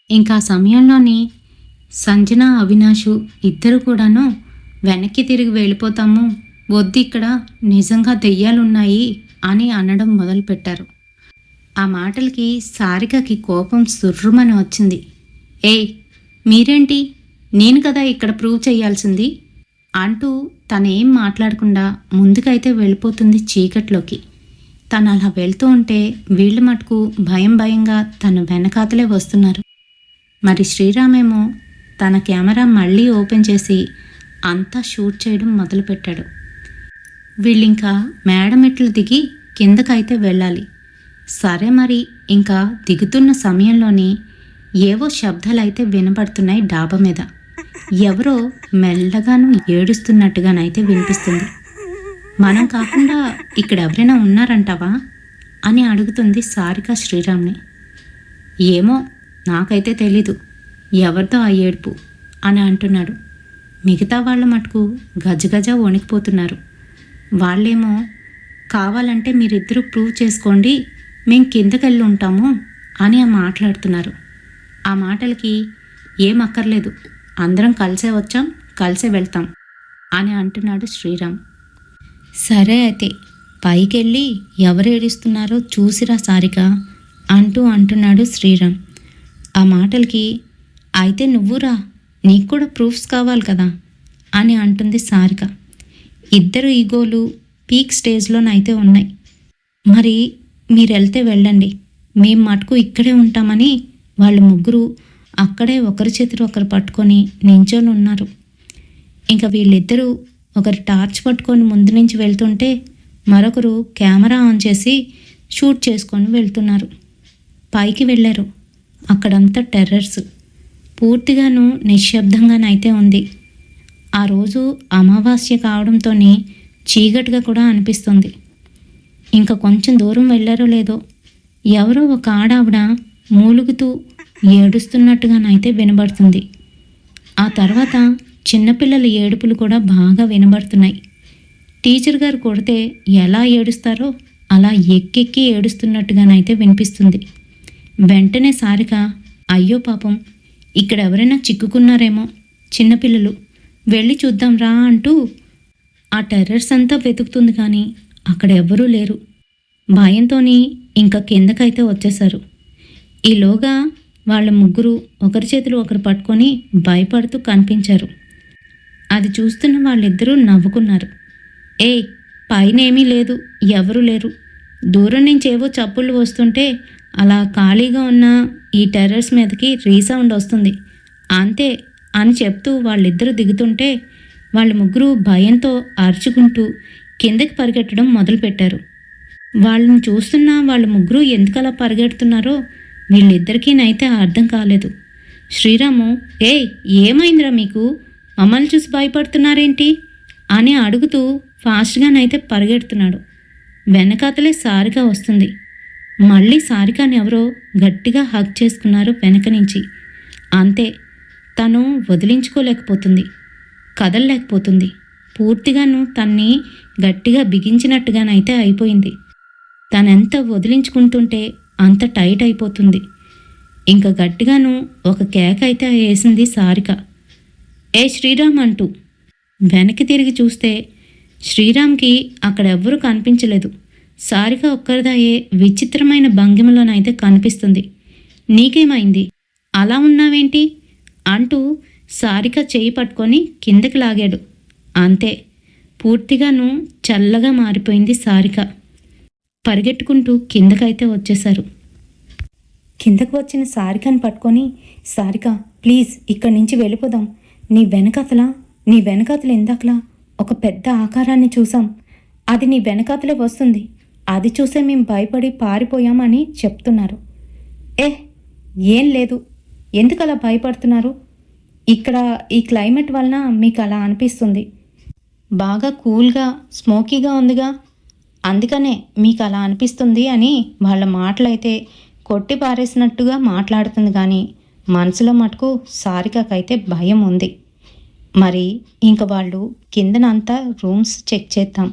ఇంకా సమయంలోని సంజన అవినాషు ఇద్దరు కూడాను వెనక్కి తిరిగి వెళ్ళిపోతాము, వద్దు, ఇక్కడ నిజంగా దెయ్యాలున్నాయి అని అనడం మొదలుపెట్టారు. ఆ మాటలకి సారికకి కోపం సుర్రుమని వచ్చింది. ఏయ్, మీరేంటి, నేను కదా ఇక్కడ ప్రూవ్ చేయాల్సింది అంటూ తనేం మాట్లాడకుండా ముందుకైతే వెళ్ళిపోతుంది చీకట్లోకి. తను అలా వెళ్తూ ఉంటే వీళ్ళు మటుకు భయం భయంగా తన వెనకాతలే వస్తున్నారు. మరి శ్రీరామేమో తన కెమెరా మళ్ళీ ఓపెన్ చేసి అంతా షూట్ చేయడం మొదలుపెట్టాడు. వీళ్ళింకా మేడమెట్లు దిగి కిందకైతే వెళ్ళాలి. సరే, మరి ఇంకా దిగుతున్న సమయంలోనే ఏవో శబ్దాలైతే వినపడుతున్నాయి. డాబా మీద ఎవరో మెల్లగాను ఏడుస్తున్నట్టుగానైతే వినిపిస్తుంది. మనం కాకుండా ఇక్కడ ఎవరైనా ఉన్నారంటావా అని అడుగుతుంది సారిక శ్రీరామ్ని. ఏమో, నాకైతే తెలీదు, ఎవరిదో ఆ ఏడుపు అని అంటున్నాడు. మిగతా వాళ్ళ మటుకు గజగజ వణికిపోతున్నారు. వాళ్ళేమో కావాలంటే మీరిద్దరూ ప్రూవ్ చేసుకోండి, మేం కిందకెళ్ళి ఉంటాము అని మాట్లాడుతున్నారు. ఆ మాటలకి ఏం అక్కర్లేదు, అందరం కలిసే వచ్చాం, కలిసే వెళ్తాం అని అంటున్నాడు శ్రీరామ్. సరే అయితే పైకెళ్ళి ఎవరు ఏడుస్తున్నారో చూసిరా సారిక అంటున్నాడు శ్రీరామ్. ఆ మాటలకి అయితే నువ్వురా, నీకు కూడా ప్రూఫ్స్ కావాలి కదా అని అంటుంది సారిక. ఇద్దరు ఈగోలు పీక్ స్టేజ్లోనైతే ఉన్నాయి. మరి మీరు వెళ్తే వెళ్ళండి, మేం మటుకు ఇక్కడే ఉంటామని వాళ్ళు ముగ్గురు అక్కడే ఒకరి చేతులు ఒకరు పట్టుకొని నించొని ఉన్నారు. ఇంకా వీళ్ళిద్దరూ ఒకరు టార్చ్ పట్టుకొని ముందు నుంచి వెళ్తుంటే మరొకరు కెమెరా ఆన్ చేసి షూట్ చేసుకొని వెళ్తున్నారు. పైకి వెళ్ళారు. అక్కడంతా టెర్రర్స్, పూర్తిగాను నిశ్శబ్దంగానైతే ఉంది. ఆ రోజు అమావాస్య కావడంతోనే చీకటిగా కూడా అనిపిస్తుంది. ఇంకా కొంచెం దూరం వెళ్ళారో లేదో ఎవరో ఒక ఆడావిడ మూలుగుతూ ఏడుస్తున్నట్టుగానైతే వినబడుతుంది. ఆ తర్వాత చిన్నపిల్లల ఏడుపులు కూడా బాగా వినబడుతున్నాయి. టీచర్ గారు కొడితే ఎలా ఏడుస్తారో అలా ఎక్కెక్కి ఏడుస్తున్నట్టుగానైతే వినిపిస్తుంది. వెంటనే సారిక, అయ్యో పాపం, ఇక్కడ ఎవరైనా చిక్కుకున్నారేమో, చిన్నపిల్లలు, వెళ్ళి చూద్దాం రా అంటూ ఆ టెర్రర్స్ అంతా వెతుకుతుంది. కానీ అక్కడ ఎవ్వరూ లేరు. భయంతోని ఇంకా కిందకైతే వచ్చేశారు. ఈలోగా వాళ్ళ ముగ్గురు ఒకరి చేతులు ఒకరు పట్టుకొని భయపడుతూ కనిపించారు. అది చూస్తున్న వాళ్ళిద్దరూ నవ్వుకున్నారు. ఏయ్, పైనేమీ లేదు, ఎవరూ లేరు. దూరం నుంచి ఏవో చప్పుళ్ళు వస్తుంటే అలా ఖాళీగా ఉన్న ఈ టెర్రస్ మీదకి రీసౌండ్ వస్తుంది అంతే అని చెప్తూ వాళ్ళిద్దరూ దిగుతుంటే వాళ్ళ ముగ్గురు భయంతో అరుచుకుంటూ కిందకి పరిగెట్టడం మొదలుపెట్టారు. వాళ్ళని చూస్తున్న వాళ్ళ ముగ్గురు ఎందుకలా పరిగెడుతున్నారో వీళ్ళిద్దరికీనైతే అర్థం కాలేదు. శ్రీరాము, ఏయ్, ఏమైందిరా మీకు, మమ్మల్ని చూసి భయపడుతున్నారేంటి అని అడుగుతూ ఫాస్ట్గానైతే పరిగెడుతున్నాడు. వెనకాతలే సారిక వస్తుంది. మళ్ళీ సారికని ఎవరో గట్టిగా హగ్ చేసుకున్నారు వెనక నుంచి. అంతే, తను వదిలించుకోలేకపోతుంది, కదలలేకపోతుంది. పూర్తిగాను తన్ని గట్టిగా బిగించినట్టుగానైతే అయిపోయింది. తనెంత వదిలించుకుంటుంటే అంత టైట్ అయిపోతుంది. ఇంకా గట్టిగాను ఒక కేక అయితే వేసింది సారిక. ఏ శ్రీరామ్ అంటూ. వెనక్కి తిరిగి చూస్తే శ్రీరామ్కి అక్కడ ఎవ్వరూ కనిపించలేదు. సారిక ఒక్కరిదాయే విచిత్రమైన భంగిమలోనైతే కనిపిస్తుంది. నీకేమైంది, అలా ఉన్నావేంటి అంటూ సారిక చేయి పట్టుకొని కిందకి లాగాడు. అంతే, పూర్తిగాను చల్లగా మారిపోయింది సారిక. పరిగెట్టుకుంటూ కిందకైతే వచ్చేశారు. కిందకు వచ్చిన సారికను పట్టుకొని, సారిక ప్లీజ్ ఇక్కడి నుంచి వెళ్ళిపోదాం. నీ వెనకాతల ఇందాకలా ఒక పెద్ద ఆకారాన్ని చూసాం. అది నీ వెనకాతలే వస్తుంది. అది చూసే మేము భయపడి పారిపోయామని చెప్తున్నారు. ఏం లేదు, ఎందుకు అలా భయపడుతున్నారు? ఇక్కడ ఈ క్లైమేట్ వలన మీకు అలా అనిపిస్తుంది. బాగా కూల్గా స్మోకీగా ఉందిగా, అందుకనే మీకు అలా అనిపిస్తుంది అని వాళ్ళ మాటలైతే కొట్టి పారేసినట్టుగా మాట్లాడుతుంది. కానీ మనసులో మటుకు సారికకైతే భయం ఉంది. మరి ఇంక వాళ్ళు కిందనంతా రూమ్స్ చెక్ చేద్దాం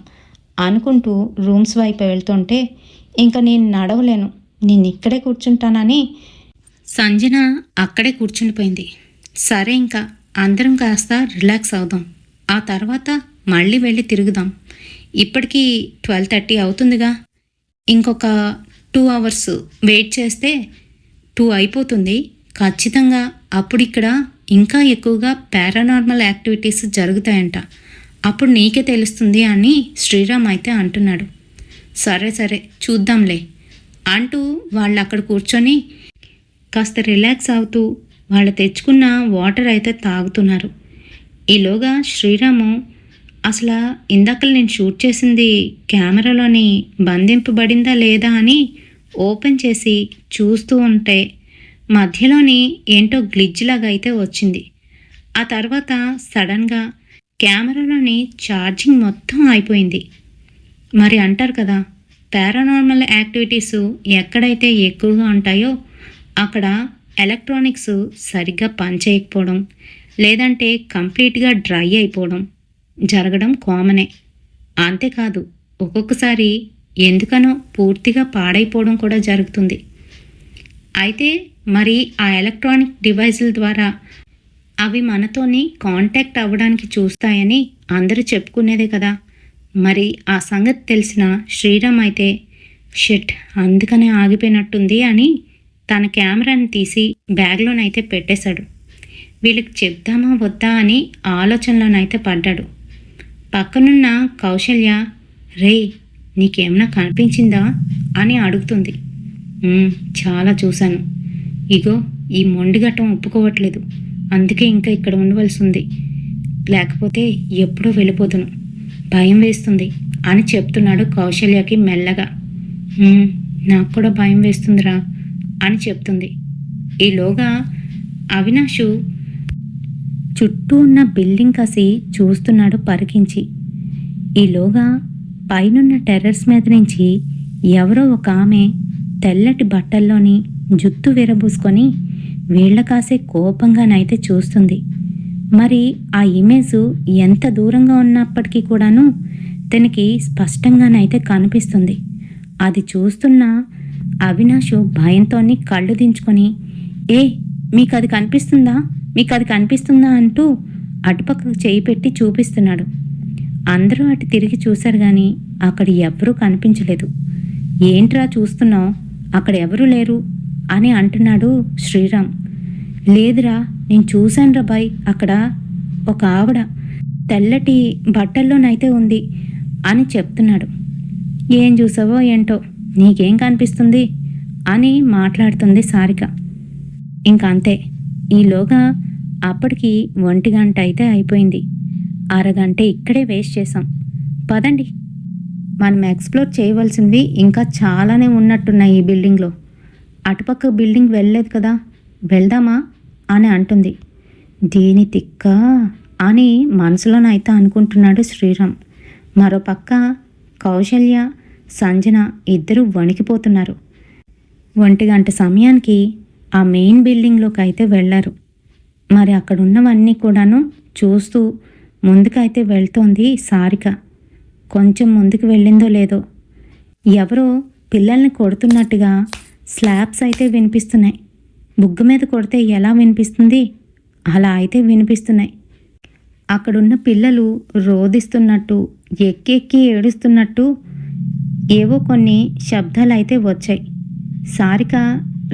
అనుకుంటూ రూమ్స్ వైపు వెళ్తుంటే, ఇంకా నేను నడవలేను, నేను ఇక్కడే కూర్చుంటానని సంజన అక్కడే కూర్చుండిపోయింది. సరే, ఇంకా అందరం కాస్త రిలాక్స్ అవుదాం, ఆ తర్వాత మళ్ళీ వెళ్ళి తిరుగుదాం. ఇప్పటికీ 12:30 అవుతుందిగా, ఇంకొక 2 hours వెయిట్ చేస్తే 2 అయిపోతుంది ఖచ్చితంగా. అప్పుడు ఇక్కడ ఇంకా ఎక్కువగా పారానార్మల్ యాక్టివిటీస్ జరుగుతాయంట, అప్పుడు నీకే తెలుస్తుంది అని శ్రీరామ్ అయితే అంటున్నాడు. సరే సరే చూద్దాంలే అంటూ వాళ్ళు అక్కడ కూర్చొని కాస్త రిలాక్స్ అవుతూ వాళ్ళు తెచ్చుకున్న వాటర్ అయితే తాగుతున్నారు. ఈలోగా శ్రీరాము, అసలు ఇందాక నేను షూట్ చేసింది కెమెరాలోని బంధింపబడిందా లేదా అని ఓపెన్ చేసి చూస్తూ ఉంటే మధ్యలోని ఏంటో గ్లిచ్ లాగా అయితే వచ్చింది. ఆ తర్వాత సడన్గా కెమెరాలోని ఛార్జింగ్ మొత్తం అయిపోయింది. మరి అంటారు కదా, పారానార్మల్ యాక్టివిటీస్ ఎక్కడైతే ఎక్కువగా ఉంటాయో అక్కడ ఎలక్ట్రానిక్స్ సరిగ్గా పనిచేయకపోవడం, లేదంటే కంప్లీట్గా డ్రై అయిపోవడం జరగడం కామనే. అంతేకాదు ఒక్కొక్కసారి ఎందుకనో పూర్తిగా పాడైపోవడం కూడా జరుగుతుంది. అయితే మరి ఆ ఎలక్ట్రానిక్ డివైజుల ద్వారా అవి మనతోని కాంటాక్ట్ అవ్వడానికి చూస్తాయని అందరూ చెప్పుకునేదే కదా. మరి ఆ సంగతి తెలిసిన శ్రీరామ్ అయితే షిట్, అందుకనే ఆగిపోయినట్టుంది అని తన కెమెరాని తీసి బ్యాగ్లోనైతే పెట్టేశాడు. వీళ్ళకి చెప్దామా వద్దా అని ఆలోచనలోనైతే పడ్డాడు. పక్కనున్న కౌశల్య, రే నీకేమైనా కనిపించిందా అని అడుగుతుంది. చాలా చూశాను, ఇగో ఈ మొండిగట్టం ఒప్పుకోవట్లేదు, అందుకే ఇంకా ఇక్కడ ఉండవలసి ఉంది, లేకపోతే ఎప్పుడో వెళ్ళిపోదును, భయం వేస్తుంది అని చెప్తున్నాడు కౌశల్యకి మెల్లగా. నాకు కూడా భయం వేస్తుందిరా అని చెప్తుంది. ఈలోగా అవినాషు చుట్టూ ఉన్న బిల్డింగ్ కసి చూస్తున్నాడు పరికించి. ఈలోగా పైనున్న టెర్రస్ మీద నుంచి ఎవరో ఒక ఆమె తెల్లటి బట్టల్లోని జుత్తు విరబూసుకొని వీళ్ళ కాసే కోపంగానైతే చూస్తుంది. మరి ఆ ఇమేజ్ ఎంత దూరంగా ఉన్నప్పటికీ కూడాను తనకి స్పష్టంగానైతే కనిపిస్తుంది. అది చూస్తున్న అవినాషు భయంతోని కళ్ళు దించుకొని, ఏ మీకు అది కనిపిస్తుందా, మీకు అది కనిపిస్తుందా అంటూ అటుపక్కకు చేయి పెట్టి చూపిస్తున్నాడు. అందరూ అటు తిరిగి చూశారు కానీ అక్కడ ఎవ్వరూ కనిపించలేదు. ఏంట్రా చూస్తున్నావు, అక్కడ ఎవరూ లేరు అని అంటున్నాడు శ్రీరామ్. లేదురా, నేను చూశానురా బాయ్, అక్కడ ఒక ఆవిడ తెల్లటి బట్టల్లోనైతే ఉంది అని చెప్తున్నాడు. ఏం చూసావో ఏంటో, నీకేం కనిపిస్తుంది అని మాట్లాడుతుంది సారిక. ఇంక అంతే. ఈలోగా అప్పటికి 1 గంట అయితే అయిపోయింది. అరగంట ఇక్కడే వేస్ట్ చేసాం. పదండి, మనం ఎక్స్ప్లోర్ చేయవలసింది ఇంకా చాలానే ఉన్నట్టున్నాయి ఈ బిల్డింగ్లో. అటుపక్క బిల్డింగ్ వెళ్ళలేదు కదా, వెళ్దామా అని అంటుంది. దీని తిక్క అని మనసులోనైతే అనుకుంటున్నాడు శ్రీరామ్. మరోపక్క కౌశల్య, సంజన ఇద్దరూ వణికిపోతున్నారు. 1 గంట సమయానికి ఆ మెయిన్ బిల్డింగ్లోకి అయితే వెళ్ళారు. మరి అక్కడ ఉన్నవన్నీ కూడాను చూస్తూ ముందుకైతే వెళ్తోంది సారిక. కొంచెం ముందుకు వెళ్ళిందో లేదో ఎవరో పిల్లల్ని కొడుతున్నట్టుగా స్లాబ్స్ అయితే వినిపిస్తున్నాయి. బుగ్గ మీద కొడితే ఎలా వినిపిస్తుంది, అలా అయితే వినిపిస్తున్నాయి. అక్కడున్న పిల్లలు రోదిస్తున్నట్టు, ఎక్కి ఏడుస్తున్నట్టు ఏవో కొన్ని శబ్దాలు అయితే వచ్చాయి. సారిక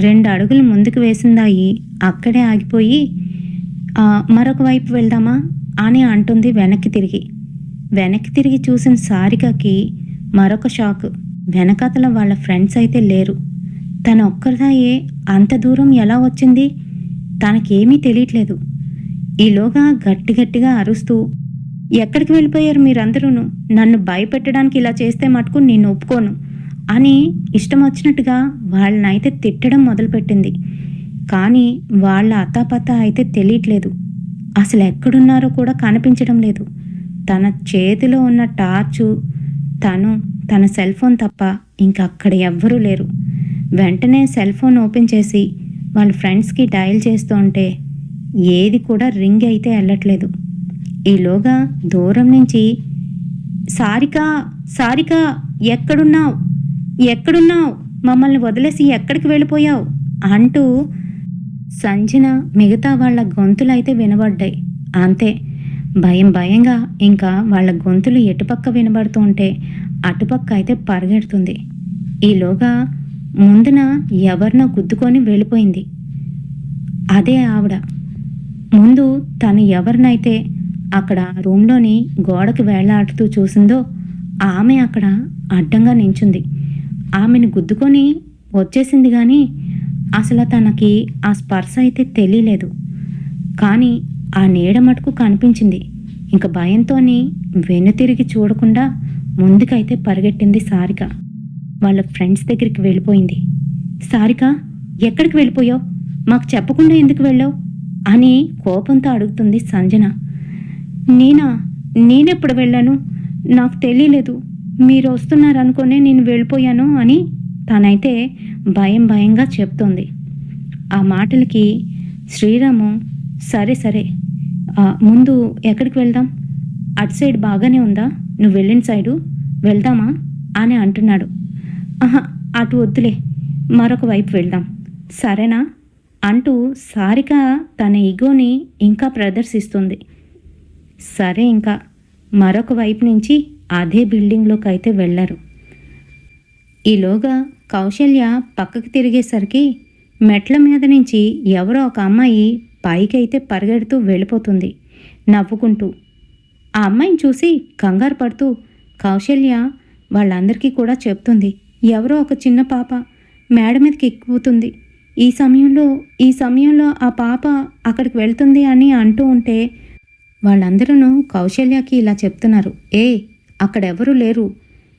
2 అడుగులు ముందుకు వేసిందాయి అక్కడే ఆగిపోయి, మరొక వైపు వెళ్దామా అని అంటుంది వెనక్కి తిరిగి చూసిన సారికకి మరొక షాక్. వెనకాతల వాళ్ళ ఫ్రెండ్స్ అయితే లేరు. తన ఒక్కరిదాయే అంత దూరం ఎలా వచ్చింది, తనకేమీ తెలియట్లేదు. ఈలోగా గట్టిగా అరుస్తూ, ఎక్కడికి వెళ్ళిపోయారు మీరందరూను, నన్ను భయపెట్టడానికి ఇలా చేస్తే మటుకు నేను ఒప్పుకోను అని ఇష్టం వచ్చినట్టుగా వాళ్ళనైతే తిట్టడం మొదలుపెట్టింది. కానీ వాళ్ళ అతాపత అయితే తెలియట్లేదు. అసలు ఎక్కడున్నారో కూడా కనిపించడం లేదు. తన చేతిలో ఉన్న టార్చు, తన సెల్ ఫోన్ తప్ప ఇంకా అక్కడ ఎవ్వరూ లేరు. వెంటనే సెల్ ఫోన్ ఓపెన్ చేసి వాళ్ళ ఫ్రెండ్స్కి డయల్ చేస్తూ ఉంటే ఏది కూడా రింగ్ అయితే వెళ్ళట్లేదు. ఈలోగా దూరం నుంచి సారిక ఎక్కడున్నావు, మమ్మల్ని వదిలేసి ఎక్కడికి వెళ్ళిపోయావు అంటూ సంజన మిగతా వాళ్ళ గొంతులైతే వినబడ్డాయి. అంతే, భయంగా ఇంకా వాళ్ళ గొంతులు ఎటుపక్క వినబడుతూ ఉంటే అటుపక్క అయితే పరిగెడుతుంది. ఈలోగా ముందున ఎవరినో గుద్దుకొని వెళ్ళిపోయింది. అదే ఆవిడ. ముందు తను ఎవరినైతే అక్కడ రూమ్లోని గోడకు వేలాడుతూ చూసిందో ఆమె అక్కడ అడ్డంగా నించుంది. ఆమెను గుద్దుకొని వచ్చేసింది కానీ అసలు తనకి ఆ స్పర్శ అయితే తెలియలేదు. కానీ ఆ నీడ మటుకు కనిపించింది. ఇంక భయంతోని వెనుతిరిగి చూడకుండా ముందుకైతే పరిగెట్టింది సారిక. వాళ్ళ ఫ్రెండ్స్ దగ్గరికి వెళ్ళిపోయింది. సారిక, ఎక్కడికి వెళ్ళిపోయావు, మాకు చెప్పకుండా ఎందుకు వెళ్ళావు అని కోపంతో అడుగుతుంది సంజన. నేనెప్పుడు వెళ్ళాను, నాకు తెలియలేదు, మీరు వస్తున్నారనుకునే నేను వెళ్ళిపోయాను అని తనైతే భయంగా చెప్తోంది. ఆ మాటలకి శ్రీరాము, సరే ముందు ఎక్కడికి వెళ్దాం, అటు సైడ్ బాగానే ఉందా, నువ్వు వెళ్ళిన సైడు వెళ్దామా అని అంటున్నాడు. ఆహా, అటు వద్దులే, మరొక వైపు వెళ్దాం, సరేనా అంటూ సారిక తన ఈగోని ఇంకా ప్రదర్శిస్తుంది. సరే, ఇంకా మరొక వైపు నుంచి అదే బిల్డింగ్లోకి అయితే వెళ్ళారు. ఈలోగా కౌశల్య పక్కకు తిరిగేసరికి మెట్ల మీద నుంచి ఎవరో ఒక అమ్మాయి పైకైతే పరిగెడుతూ వెళ్ళిపోతుంది నవ్వుకుంటూ. ఆ అమ్మాయిని చూసి కంగారు పడుతూ కౌశల్య వాళ్ళందరికీ కూడా చెప్తుంది, ఎవరో ఒక చిన్న పాప మేడ మీదకి ఎక్కిపోతుంది, ఈ సమయంలో ఆ పాప అక్కడికి వెళ్తుంది అని అంటూ ఉంటే వాళ్ళందరూ కౌశల్యకి ఇలా చెప్తున్నారు, అక్కడెవరూ లేరు,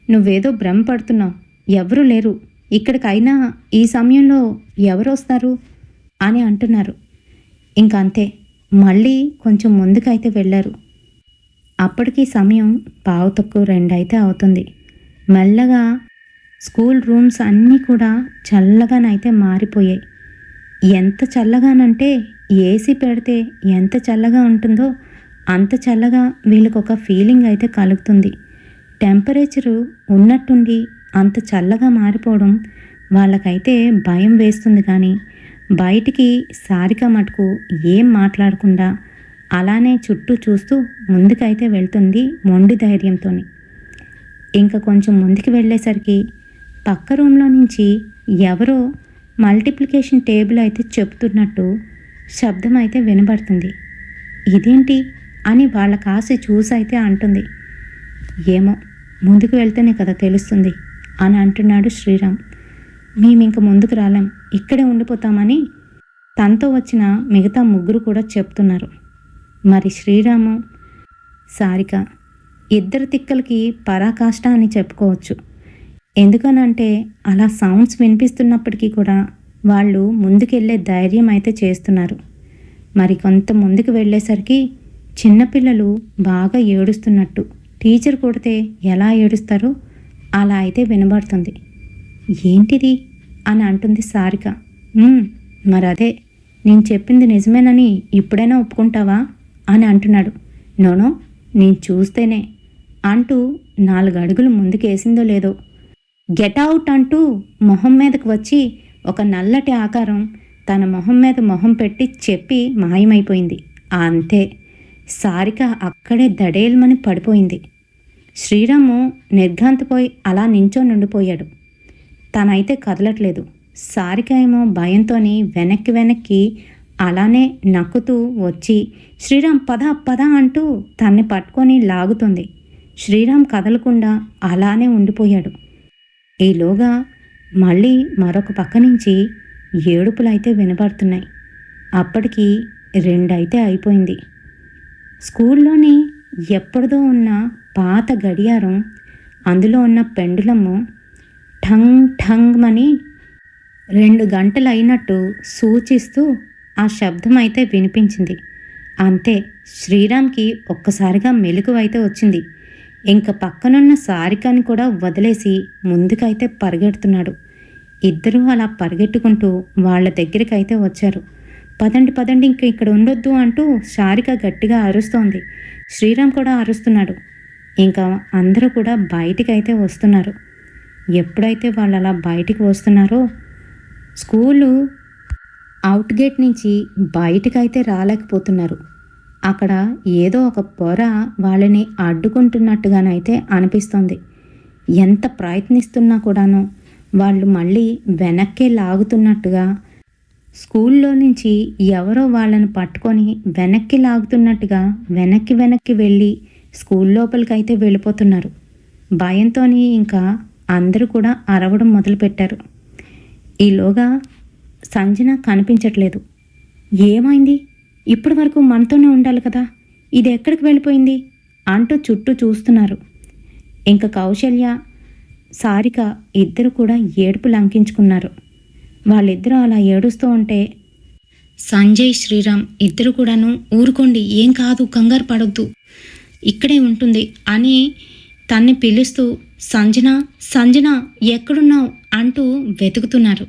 నువ్వేదో భ్రమ పడుతున్నావు, ఎవరూ లేరు ఇక్కడికైనా, ఈ సమయంలో ఎవరు వస్తారు అని అంటున్నారు. ఇంకంతే, మళ్ళీ కొంచెం ముందుకైతే వెళ్ళారు. అప్పటికి సమయం 1:15 అయితే అవుతుంది. మెల్లగా స్కూల్ రూమ్స్ అన్నీ కూడా చల్లగానైతే మారిపోయాయి. ఎంత చల్లగానంటే ఏసీ పెడితే ఎంత చల్లగా ఉంటుందో అంత చల్లగా వీళ్ళకొక ఫీలింగ్ అయితే కలుగుతుంది. టెంపరేచరు ఉన్నట్టుండి అంత చల్లగా మారిపోవడం వాళ్ళకైతే భయం వేస్తుంది. కానీ బయటికి సారిక మటుకు ఏం మాట్లాడకుండా అలానే చుట్టూ చూస్తూ ముందుకైతే వెళ్తుంది మొండి ధైర్యంతో. ఇంకా కొంచెం ముందుకు వెళ్ళేసరికి పక్క రూమ్లో నుంచి ఎవరో మల్టిప్లికేషన్ టేబుల్ అయితే చెప్తున్నట్టు శబ్దం అయితే వినబడుతుంది. ఇదేంటి అని వాళ్ళ కాసి చూసైతే అంటుంది. ఏమో ముందుకు వెళ్తేనే కదా తెలుస్తుంది అని అంటున్నాడు శ్రీరామ్. మేమింక ముందుకు రాలేం, ఇక్కడే ఉండిపోతామని తనతో వచ్చిన మిగతా ముగ్గురు కూడా చెప్తున్నారు. మరి శ్రీరాము సారిక ఇద్దరు తిక్కలకి పరాకాష్ట అని చెప్పుకోవచ్చు. ఎందుకనంటే అలా సౌండ్స్ వినిపిస్తున్నప్పటికీ కూడా వాళ్ళు ముందుకెళ్ళే ధైర్యం అయితే చేస్తున్నారు. మరి కొంత ముందుకు వెళ్ళేసరికి చిన్నపిల్లలు బాగా ఏడుస్తున్నట్టు, టీచర్ కొడితే ఎలా ఏడుస్తారో అలా అయితే వినబడుతుంది. ఏంటిది అని అంటుంది సారిక. మరి అదే నేను చెప్పింది నిజమేనని ఇప్పుడైనా ఒప్పుకుంటావా అని అంటున్నాడు. నోనో నేను చూస్తేనే అంటూ 4 అడుగులు ముందుకేసిందో లేదో గెట్ అవుట్ అంటూ మొహం మీదకు వచ్చి ఒక నల్లటి ఆకారం తన మొహం మీద మొహం పెట్టి చెప్పి మాయమైపోయింది. అంతే, సారిక అక్కడే దడేల్మని పడిపోయింది. శ్రీరాము నిర్ఘాంతపోయి అలా నించొనుండిపోయాడు. తనైతే కదలట్లేదు. సారిక ఏమో భయంతోని వెనక్కి అలానే నక్కుతూ వచ్చి శ్రీరామ్ పద పద అంటూ తన్ని పట్టుకొని లాగుతుంది. శ్రీరామ్ కదలకుండా అలానే ఉండిపోయాడు. ఈలోగా మళ్ళీ మరొక పక్క నుంచి ఏడుపులైతే వినబడుతున్నాయి. అప్పటికి 2 అయితే అయిపోయింది. స్కూల్లోని ఎప్పటిదో ఉన్న పాత గడియారం, అందులో ఉన్న పెండులము ఠంగ్ ఠంగ్ అని 2 గంటలు అయినట్టు సూచిస్తూ ఆ శబ్దం అయితే వినిపించింది. అంతే, శ్రీరామ్కి ఒక్కసారిగా మెలకువైతే వచ్చింది. ఇంక పక్కనున్న సారికని కూడా వదిలేసి ముందుకైతే పరిగెడుతున్నాడు. ఇద్దరూ అలా పరిగెట్టుకుంటూ వాళ్ళ దగ్గరికైతే వచ్చారు. పదండి పదండి, ఇంక ఇక్కడ ఉండొద్దు అంటూ సారిక గట్టిగా అరుస్తోంది. శ్రీరామ్ కూడా అరుస్తున్నాడు. ఇంకా అందరూ కూడా బయటికైతే వస్తున్నారు. ఎప్పుడైతే వాళ్ళు అలా బయటికి వస్తున్నారో స్కూలు అవుట్ గేట్ నుంచి బయటకైతే రాలేకపోతున్నారు. అక్కడ ఏదో ఒక పొర వాళ్ళని అడ్డుకుంటున్నట్టుగానైతే అనిపిస్తోంది. ఎంత ప్రయత్నిస్తున్నా కూడాను వాళ్ళు మళ్ళీ వెనక్కే లాగుతున్నట్టుగా, స్కూల్లో నుంచి ఎవరో వాళ్ళని పట్టుకొని వెనక్కి లాగుతున్నట్టుగా వెనక్కి వెళ్ళి స్కూల్ లోపలికైతే వెళ్ళిపోతున్నారు. భయంతో ఇంకా అందరూ కూడా అరవడం మొదలుపెట్టారు. ఈలోగా సంజన కనిపించట్లేదు. ఏమైంది? ఇప్పటి వరకు మనతోనే ఉండాలి కదా, ఇది ఎక్కడికి వెళ్ళిపోయింది అంటూ చుట్టూ చూస్తున్నారు. ఇంకా కౌశల్య సారిక ఇద్దరు కూడా ఏడుపు లంకించుకున్నారు. వాళ్ళిద్దరూ అలా ఏడుస్తూ ఉంటే సంజయ్ శ్రీరామ్ ఇద్దరు కూడాను ఊరుకోండి, ఏం కాదు, కంగారు పడొద్దు, ఇక్కడే ఉంటుంది అని తన్ని పిలుస్తూ సంజన సంజన ఎక్కడున్నావు అంటూ వెతుకుతున్నారు.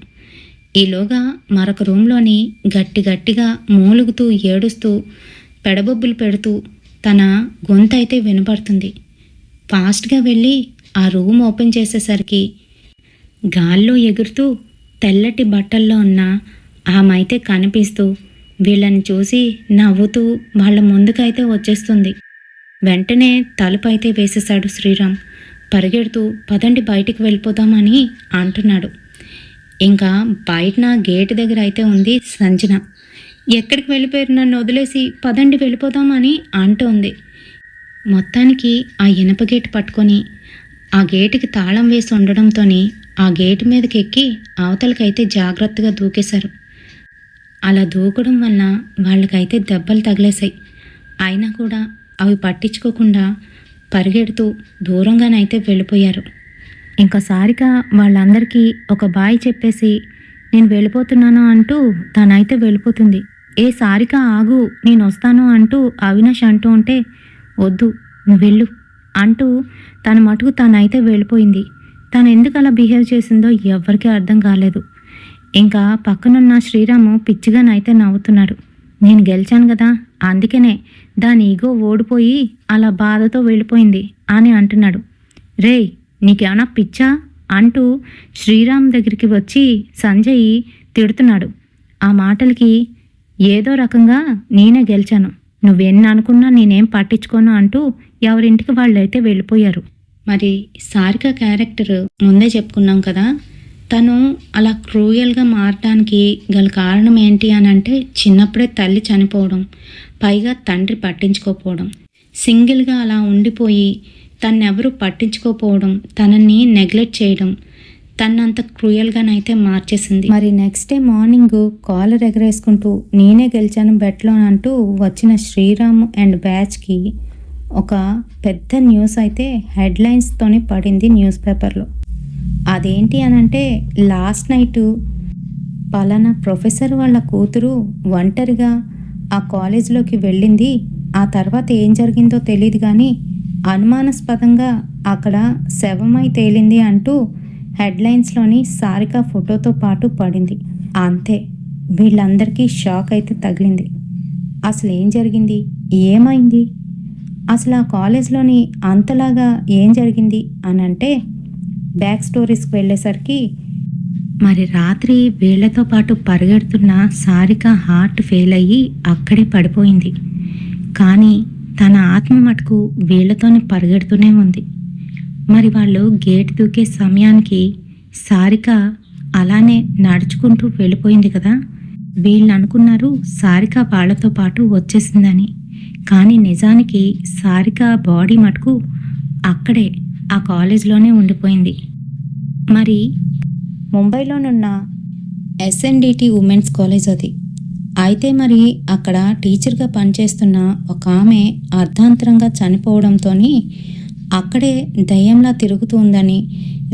ఈలోగా మరొక రూమ్లోని గట్టిగా మూలుగుతూ ఏడుస్తూ పెడబొబ్బులు పెడుతూ తన గొంతు అయితే వినపడుతుంది. ఫాస్ట్గా వెళ్ళి ఆ రూమ్ ఓపెన్ చేసేసరికి గాల్లో ఎగురుతూ తెల్లటి బట్టల్లో ఉన్న ఆమె అయితే కనిపిస్తూ వీళ్ళని చూసి నవ్వుతూ వాళ్ళ ముందుకైతే వచ్చేస్తుంది. వెంటనే తలుపు అయితే వేసేశాడు శ్రీరామ్. పరిగెడుతూ పదండి బయటికి వెళ్ళిపోదామని అంటున్నాడు. ఇంకా బయటన గేటు దగ్గర అయితే ఉంది సంజన. ఎక్కడికి వెళ్ళిపోయారు, నన్ను వదిలేసి పదండి వెళ్ళిపోదామని అంటోంది. మొత్తానికి ఆ ఇనప గేటు పట్టుకొని ఆ గేటుకి తాళం వేసి ఉండడంతో ఆ గేటు మీదకి ఎక్కి అవతలకైతే జాగ్రత్తగా దూకేశారు. అలా దూకడం వల్ల వాళ్ళకైతే దెబ్బలు తగిలేశాయి. అయినా కూడా అవి పట్టించుకోకుండా పరిగెడుతూ దూరంగానైతే వెళ్ళిపోయారు. ఇంకా సారిక వాళ్ళందరికీ ఒక బాయ్ చెప్పేసి నేను వెళ్ళిపోతున్నాను అంటూ తనైతే వెళ్ళిపోతుంది. ఏ సారిక ఆగు, నేను వస్తాను అంటూ అవినాష్ అంటూ ఉంటే, వద్దు నువ్వు వెళ్ళు అంటూ తన మటుకు తనైతే వెళ్ళిపోయింది. తను ఎందుకు అలా బిహేవ్ చేసిందో ఎవ్వరికీ అర్థం కాలేదు. ఇంకా పక్కనున్న శ్రీరాము పిచ్చిగానైతే నవ్వుతున్నాడు. నేను గెలిచాను కదా, అందుకనే దాని ఈగో ఓడిపోయి అలా బాధతో వెళ్ళిపోయింది అని అంటున్నాడు. రేయ్, నీకేమన్నా పిచ్చా అంటూ శ్రీరామ్ దగ్గరికి వచ్చి సంజయ్ తిడుతున్నాడు. ఆ మాటలకి ఏదో రకంగా నేనే గెలిచాను, నువ్వెన్ని అనుకున్నా నేనేం పట్టించుకోను అంటూ ఎవరింటికి వాళ్ళైతే వెళ్ళిపోయారు. మరి సారిక క్యారెక్టర్ ముందే చెప్పుకున్నాం కదా, తను అలా క్రూయల్గా మారడానికి గల కారణం ఏంటి అని అంటే చిన్నప్పుడే తల్లి చనిపోవడం, పైగా తండ్రి పట్టించుకోకపోవడం, సింగిల్గా అలా ఉండిపోయి తన్నెవరూ పట్టించుకోకపోవడం, తనని నెగ్లెక్ట్ చేయడం తనంత క్రూయల్గానైతే మార్చేసింది. మరి నెక్స్ట్ డే మార్నింగ్ కాలర్ ఎగరేసుకుంటూ నేనే గెలిచాను బెట్లో అంటూ వచ్చిన శ్రీరామ్ అండ్ బ్యాచ్కి ఒక పెద్ద న్యూస్ అయితే హెడ్లైన్స్తోనే పడింది న్యూస్ పేపర్లో. అదేంటి అనంటే లాస్ట్ నైట్ పలానా ప్రొఫెసర్ వాళ్ళ కూతురు ఒంటరిగా ఆ కాలేజీలోకి వెళ్ళింది, ఆ తర్వాత ఏం జరిగిందో తెలియదు కానీ అనుమానాస్పదంగా అక్కడ శవమై తేలింది అంటూ హెడ్లైన్స్లోని సారిక ఫోటోతో పాటు పడింది. అంతే, వీళ్ళందరికీ షాక్ అయితే తగిలింది. అసలు ఏం జరిగింది, ఏమైంది, అసలు ఆ కాలేజ్లోని అంతలాగా ఏం జరిగింది అని అంటే బ్యాక్ స్టోరీస్కి వెళ్ళేసరికి మరి రాత్రి వీళ్లతో పాటు పరిగెడుతున్న సారిక హార్ట్ ఫెయిల్ అయ్యి అక్కడే పడిపోయింది. కానీ తన ఆత్మ మటుకు వీళ్లతోనే పరిగెడుతూనే ఉంది. మరి వాళ్ళు గేట్ దూకే సమయానికి సారిక అలానే నడుచుకుంటూ వెళ్ళిపోయింది కదా. వీళ్ళు అనుకున్నారు సారిక వాళ్ళతో పాటు వచ్చేసిందని, కానీ నిజానికి సారిక బాడీ మటుకు అక్కడే ఆ కాలేజ్లోనే ఉండిపోయింది. మరి ముంబైలోనున్న ఎస్ఎన్డిటి ఉమెన్స్ కాలేజ్ అది. అయితే మరి అక్కడ టీచర్గా పనిచేస్తున్న ఒక ఆమె అర్ధాంతరంగా చనిపోవడంతో అక్కడే దయ్యంలా తిరుగుతుందని,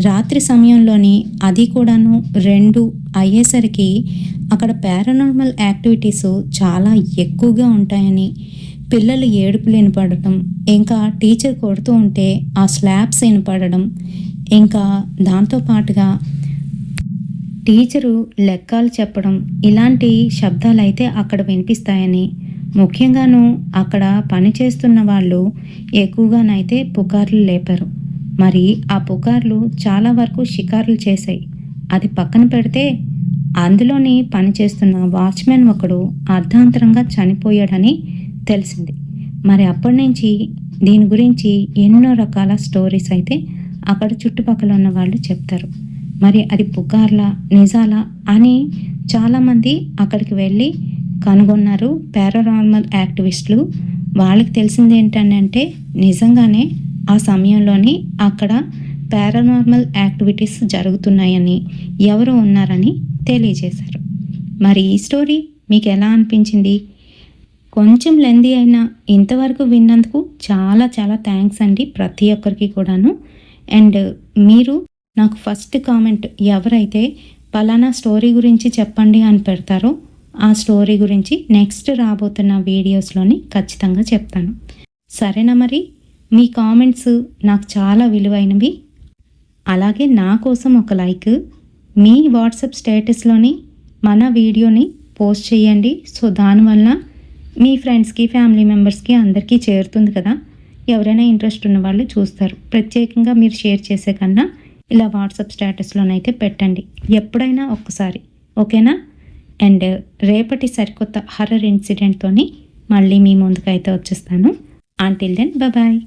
రాత్రి సమయంలోని అది కూడాను 2 అయ్యేసరికి అక్కడ పారానార్మల్ యాక్టివిటీస్ చాలా ఎక్కువగా ఉంటాయని, పిల్లలు ఏడుపులు వినపడటం, ఇంకా టీచర్ కొడుతూ ఉంటే ఆ స్లాబ్స్ వినపడడం, ఇంకా దాంతోపాటుగా టీచరు లెక్కలు చెప్పడం, ఇలాంటి శబ్దాలు అయితే అక్కడ వినిపిస్తాయని, ముఖ్యంగాను అక్కడ పనిచేస్తున్న వాళ్ళు ఎక్కువగానైతే పుకార్లు లేపారు. మరి ఆ పుకార్లు చాలా వరకు షికారులు చేశాయి. అది పక్కన పెడితే అందులోని పనిచేస్తున్న వాచ్మెన్ ఒకడు అర్ధాంతరంగా చనిపోయాడని తెలిసింది. మరి అప్పటి నుంచి దీని గురించి ఎన్నో రకాల స్టోరీస్ అయితే అక్కడ చుట్టుపక్కల ఉన్న వాళ్ళు చెప్తారు. మరి అది పుకార్లా నిజాలా అని చాలామంది అక్కడికి వెళ్ళి కనుగొన్నారు పారానార్మల్ యాక్టివిస్టులు. వాళ్ళకి తెలిసింది ఏంటంటే నిజంగానే ఆ సమయంలోని అక్కడ పారానార్మల్ యాక్టివిటీస్ జరుగుతున్నాయని, ఎవరు ఉన్నారని తెలియజేశారు. మరి ఈ స్టోరీ మీకు ఎలా అనిపించింది? కొంచెం లెందీ అయినా ఇంతవరకు విన్నందుకు చాలా చాలా థ్యాంక్స్ అండి ప్రతి ఒక్కరికి కూడాను. అండ్ మీరు నాకు ఫస్ట్ కామెంట్ ఎవరైతే పలానా స్టోరీ గురించి చెప్పండి అని పెడతారో ఆ స్టోరీ గురించి నెక్స్ట్ రాబోతున్న వీడియోస్లోని ఖచ్చితంగా చెప్తాను. సరేనా? మరి మీ కామెంట్స్ నాకు చాలా విలువైనవి. అలాగే నా కోసం ఒక లైక్ మీ వాట్సాప్ స్టేటస్లోని మన వీడియోని పోస్ట్ చేయండి. సో దానివల్ల మీ ఫ్రెండ్స్కి, ఫ్యామిలీ మెంబర్స్కి అందరికీ చేరుతుంది కదా. ఎవరైనా ఇంట్రెస్ట్ ఉన్న వాళ్ళు చూస్తారు. ప్రత్యేకంగా మీరు షేర్ చేసే కన్నా ఇలా వాట్సాప్ స్టేటస్లోనైతే పెట్టండి ఎప్పుడైనా ఒక్కసారి, ఓకేనా? అండ్ రేపటి సరికొత్త హర్రర్ ఇన్సిడెంట్తోని మళ్ళీ మీ ముందుకైతే వచ్చేస్తాను. Until then bye.